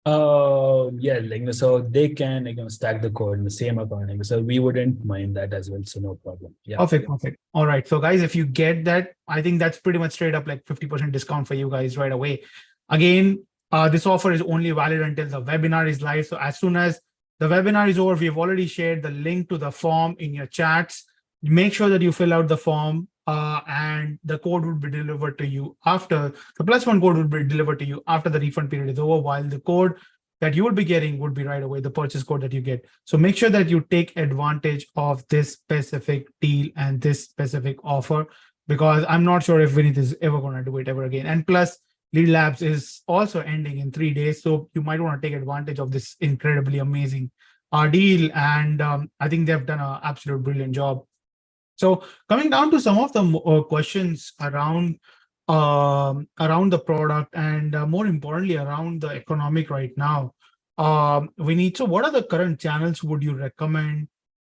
Yeah, so they can stack the code in the same account. So we wouldn't mind that as well. So no problem. Yeah. Perfect. All right. So guys, if you get that, I think that's pretty much straight up like 50% discount for you guys right away. Again, this offer is only valid until the webinar is live. So as soon as the webinar is over, we've already shared the link to the form in your chats. Make sure that you fill out the form and the code will be delivered to you after the +1 code will be delivered to you after the refund period is over, while the code that you will be getting would be right away, the purchase code that you get. So make sure that you take advantage of this specific deal and this specific offer, because I'm not sure if Vinith is ever going to do it ever again. And plus, Lead Labs is also ending in 3 days. So you might want to take advantage of this incredibly amazing deal. And I think they've done an absolute brilliant job. So coming down to some of the questions around the product and more importantly, around the economic right now, Vinith, so what are the current channels would you recommend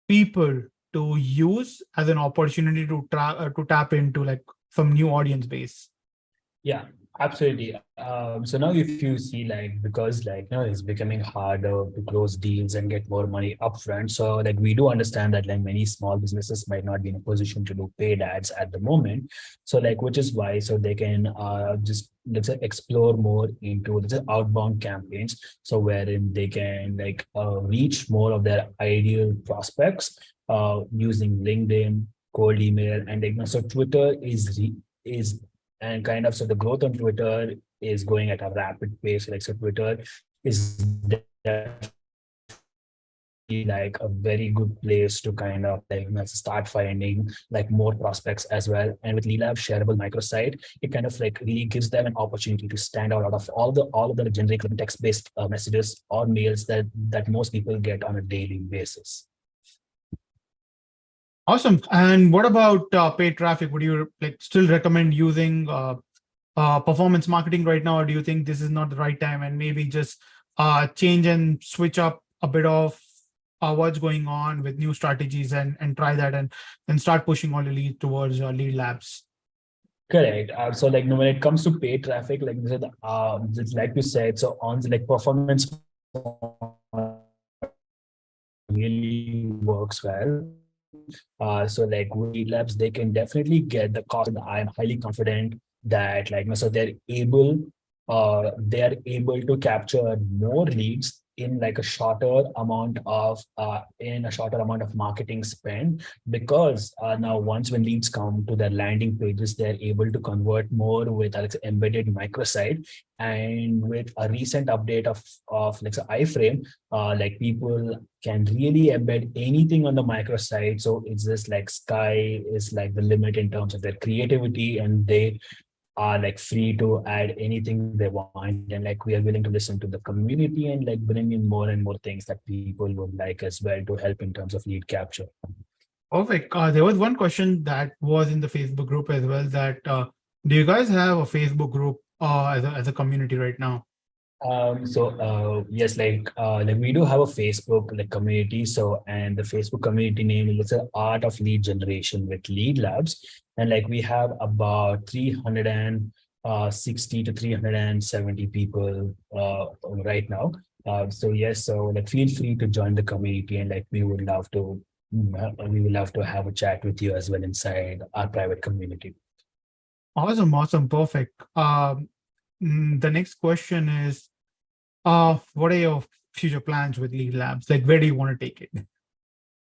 people to use as an opportunity to tap into like some new audience base? Yeah, absolutely. So now if you see because it's becoming harder to close deals and get more money upfront. So we do understand that many small businesses might not be in a position to do paid ads at the moment. So which is why so they can just let's say explore more into outbound campaigns. So wherein they can reach more of their ideal prospects using LinkedIn, cold email, and so Twitter is and so the growth on Twitter is going at a rapid pace. So Twitter is definitely a very good place to start finding more prospects as well. And with Lead Lab shareable microsite, it really gives them an opportunity to stand out of all of the generic text-based messages or mails that most people get on a daily basis. Awesome. And what about paid traffic? Would you still recommend using performance marketing right now, or do you think this is not the right time and maybe just change and switch up a bit of what's going on with new strategies and try that and start pushing all the leads towards Lead Labs? Correct. So when it comes to paid traffic, just like you said, so on performance really works well. So with Lead Labs, they can definitely get the cost. I'm highly confident that so they're able to capture more leads in a shorter amount of marketing spend, because now when leads come to their landing pages, they're able to convert more with embedded microsite. And with a recent update of iframe, people can really embed anything on the microsite. So it's just sky is the limit in terms of their creativity, and they are free to add anything they want, and we are willing to listen to the community and bring in more and more things that people would like as well to help in terms of lead capture. Perfect. There was one question that was in the Facebook group as well, that do you guys have a Facebook group as a community right now? Yes, we do have a Facebook community. So, and the Facebook community name is Art of Lead Generation with Lead Labs, and we have about 360 to 370 people right now. So yes, so feel free to join the community, and we would love to have a chat with you as well inside our private community. Awesome, perfect. The next question is, what are your future plans with Lead Labs? Where do you want to take it?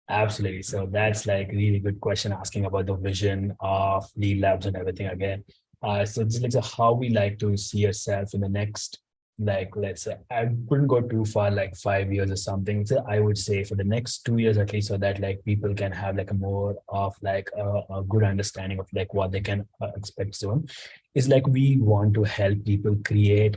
Absolutely. So that's like really good question asking about the vision of Lead Labs and everything again. So it's like how we like to see yourself in the next, like let's say I couldn't go too far, like 5 years or something. So I would say for the next 2 years at least, so that like people can have like a more of like a good understanding of like what they can expect soon. Is like we want to help people create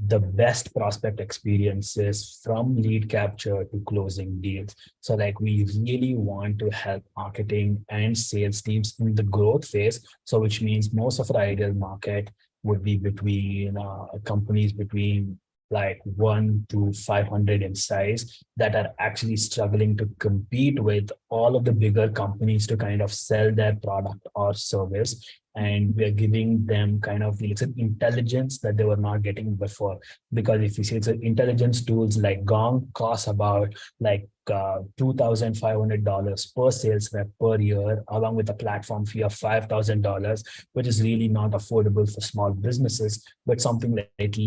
the best prospect experiences from lead capture to closing deals. So like we really want to help marketing and sales teams in the growth phase. So which means most of our ideal market would be between companies between like 1 to 500 in size that are actually struggling to compete with all of the bigger companies to kind of sell their product or service, and we are giving them kind of it's an intelligence that they were not getting before. Because if you see it's intelligence tools like Gong costs about like $2,500 per sales rep per year, along with a platform fee of $5,000, which is really not affordable for small businesses. But something like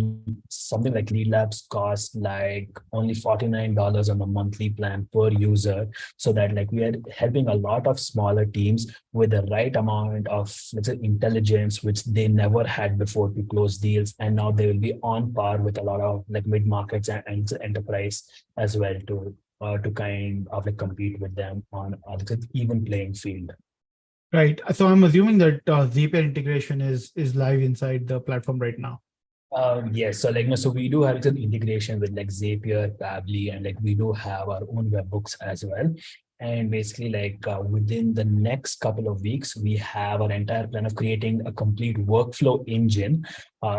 Lead Labs costs like only $49 on a monthly plan per user, so that like we are helping a lot of smaller teams with the right amount of let's say intelligence which they never had before to close deals, and now they will be on par with a lot of like mid markets and enterprise as well to kind of like compete with them on the even playing field. Right. So I'm assuming that Zapier integration is live inside the platform right now. Yes, so like no, so we do have an integration with like Zapier, Pabbly, and like we do have our own webhooks as well. And basically, like within the next couple of weeks, we have our entire plan of creating a complete workflow engine.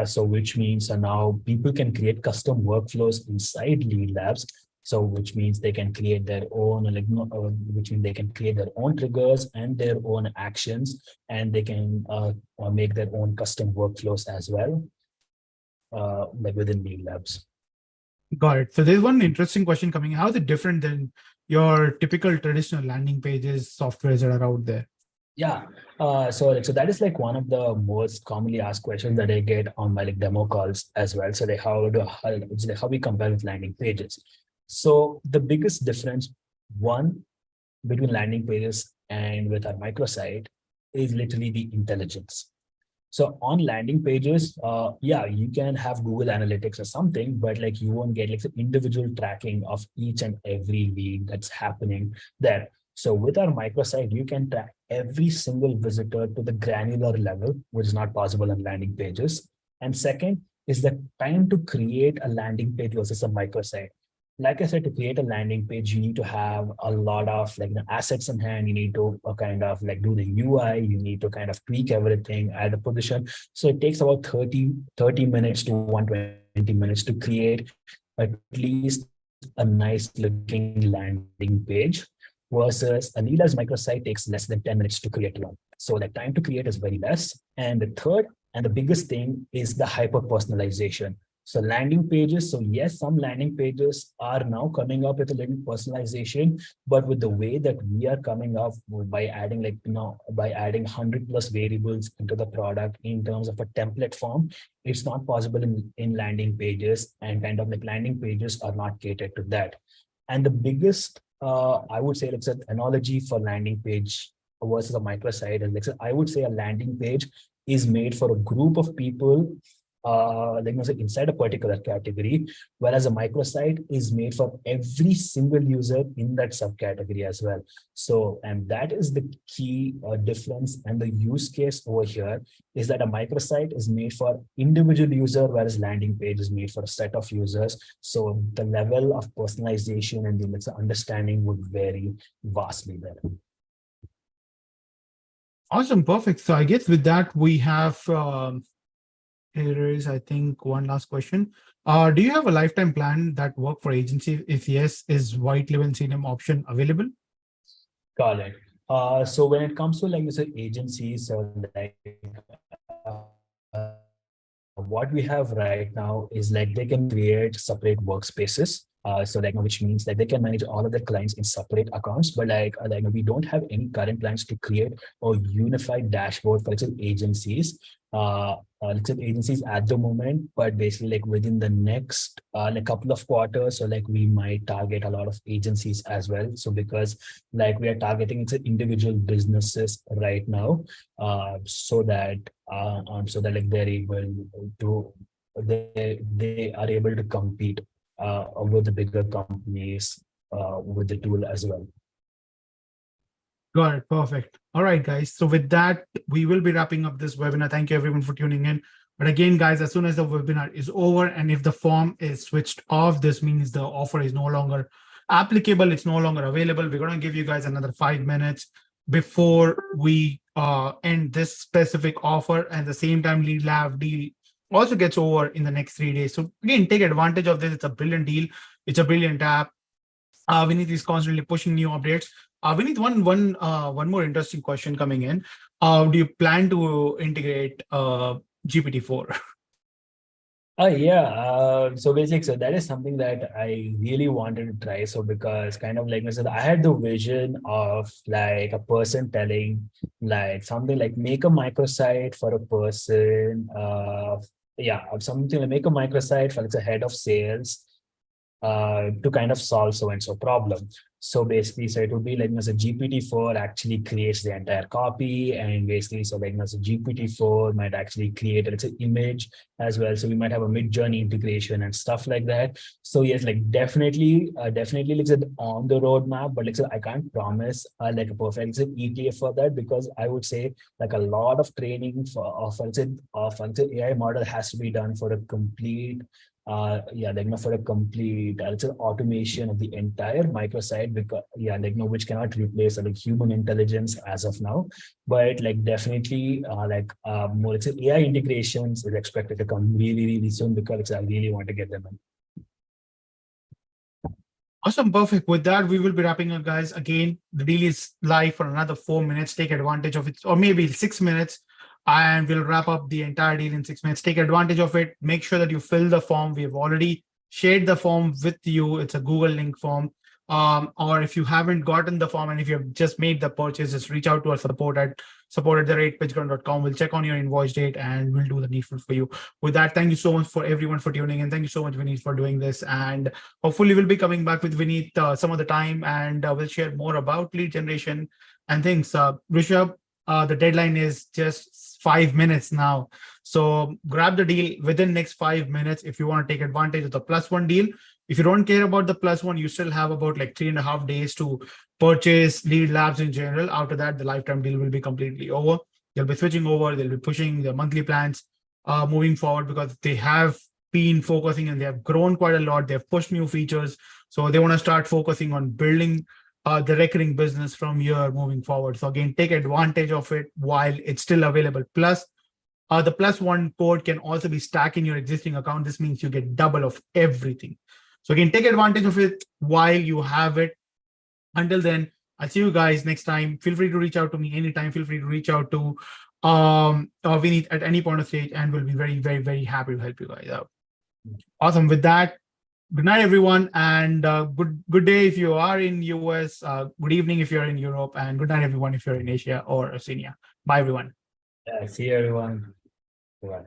So which means now people can create custom workflows inside Lead Labs. So which means they can create their own, like which means they can create their own triggers and their own actions, and they can make their own custom workflows as well like within Lead Labs. Got it. So there's one interesting question coming. How is it different than your typical traditional landing pages softwares that are out there? Yeah. So that is like one of the most commonly asked questions that I get on my like demo calls as well. So it's like how we compare with landing pages. So the biggest difference, one, between landing pages and with our microsite is literally the intelligence. So on landing pages, yeah, you can have Google Analytics or something, but like you won't get like the individual tracking of each and every lead that's happening there. So with our microsite, you can track every single visitor to the granular level, which is not possible on landing pages. And second is the time to create a landing page versus a microsite. Like I said, to create a landing page, you need to have a lot of like the assets in hand. You need to kind of like do the UI. You need to kind of tweak everything, add a position. So it takes about 30 minutes to 120 minutes to create at least a nice looking landing page versus a Leela's microsite takes less than 10 minutes to create one. So the time to create is very less. And the third and the biggest thing is the hyper personalization. So landing pages. So yes, some landing pages are now coming up with a little personalization, but with the way that we are coming up by adding by adding 100+ variables into the product in terms of a template form, it's not possible in landing pages, and kind of like landing pages are not catered to that. And the biggest, I would say, it's an analogy for landing page versus a microsite. And I would say a landing page is made for a group of people inside a particular category, whereas a microsite is made for every single user in that subcategory as well. So, and that is the key difference, and the use case over here is that a microsite is made for individual user, whereas landing page is made for a set of users. So the level of personalization and the understanding would vary vastly there. Awesome, perfect. So I guess with that we have. Here is, I think, one last question. Do you have a lifetime plan that work for agency? If yes, is white label CDM option available? Got it. So when it comes to like you said agencies, so like what we have right now is like they can create separate workspaces So like which means like they can manage all of their clients in separate accounts, but like we don't have any current plans to create a unified dashboard for let's say agencies. Let's say agencies at the moment, but basically like within the next like couple of quarters, so like we might target a lot of agencies as well. So because like we are targeting it's individual businesses right now, so that like they're able to they are able to compete with the bigger companies with the tool as well. Got it. Perfect. All right, guys. So with that, we will be wrapping up this webinar. Thank you everyone for tuning in. But again, guys, as soon as the webinar is over and if the form is switched off, this means the offer is no longer applicable. It's no longer available. We're going to give you guys another 5 minutes before we end this specific offer. And the same time, Lead Lab deal also gets over in the next 3 days. So again, take advantage of this. It's a brilliant deal. It's a brilliant app. Vinith is constantly pushing new updates. Vinith, one more interesting question coming in. Do you plan to integrate GPT-4? So basically, so that is something that I really wanted to try. So because kind of like I said, I had the vision of like a person telling like something like make a microsite for a person. Something like make a microsite for like a head of sales to kind of solve so and so problem. So basically, so it would be like as a GPT-4 actually creates the entire copy, and basically, so like as a GPT-4 might actually create it's an image as well. So we might have a mid-journey integration and stuff like that. So yes, like definitely like said on the roadmap, but like so I can't promise like a perfect ETA for that, because I would say like a lot of training of AI model has to be done for a complete for a complete automation of the entire microsite, because which cannot replace like human intelligence as of now, but like definitely more AI integrations is expected to come really soon, because I really want to get them in. Awesome, perfect. With that, we will be wrapping up, guys. Again, the deal is live for another 4 minutes. Take advantage of it, or maybe 6 minutes, and we'll wrap up the entire deal in 6 minutes. Take advantage of it. Make sure that you fill the form. We have already shared the form with you. It's a Google link form. Or if you haven't gotten the form and if you've just made the purchase, just reach out to our support at support@pitchground.com. We'll check on your invoice date and we'll do the needful for you. With that, thank you so much for everyone for tuning in. Thank you so much, Vineet, for doing this. And hopefully we'll be coming back with Vineet some other time, and we'll share more about lead generation and things. Rishabh, the deadline is just 5 minutes now. So grab the deal within next 5 minutes if you want to take advantage of the +1 deal. If you don't care about the +1, you still have about like 3.5 days to purchase Lead Labs in general. After that, the lifetime deal will be completely over. They'll be switching over. They'll be pushing the monthly plans moving forward, because they have been focusing and they have grown quite a lot. They've pushed new features. So they want to start focusing on building the recurring business from here moving forward. So again, take advantage of it while it's still available. Plus, the +1 code can also be stacked in your existing account. This means you get double of everything. So again, take advantage of it while you have it. Until then, I'll see you guys next time. Feel free to reach out to me anytime. Feel free to reach out to Vineet at any point of stage, and we'll be very happy to help you guys out. Awesome. With that, good night, everyone, and good day if you are in US. Good evening if you're in Europe, and good night, everyone, if you're in Asia or Oceania. Bye, everyone. See you, everyone. Bye.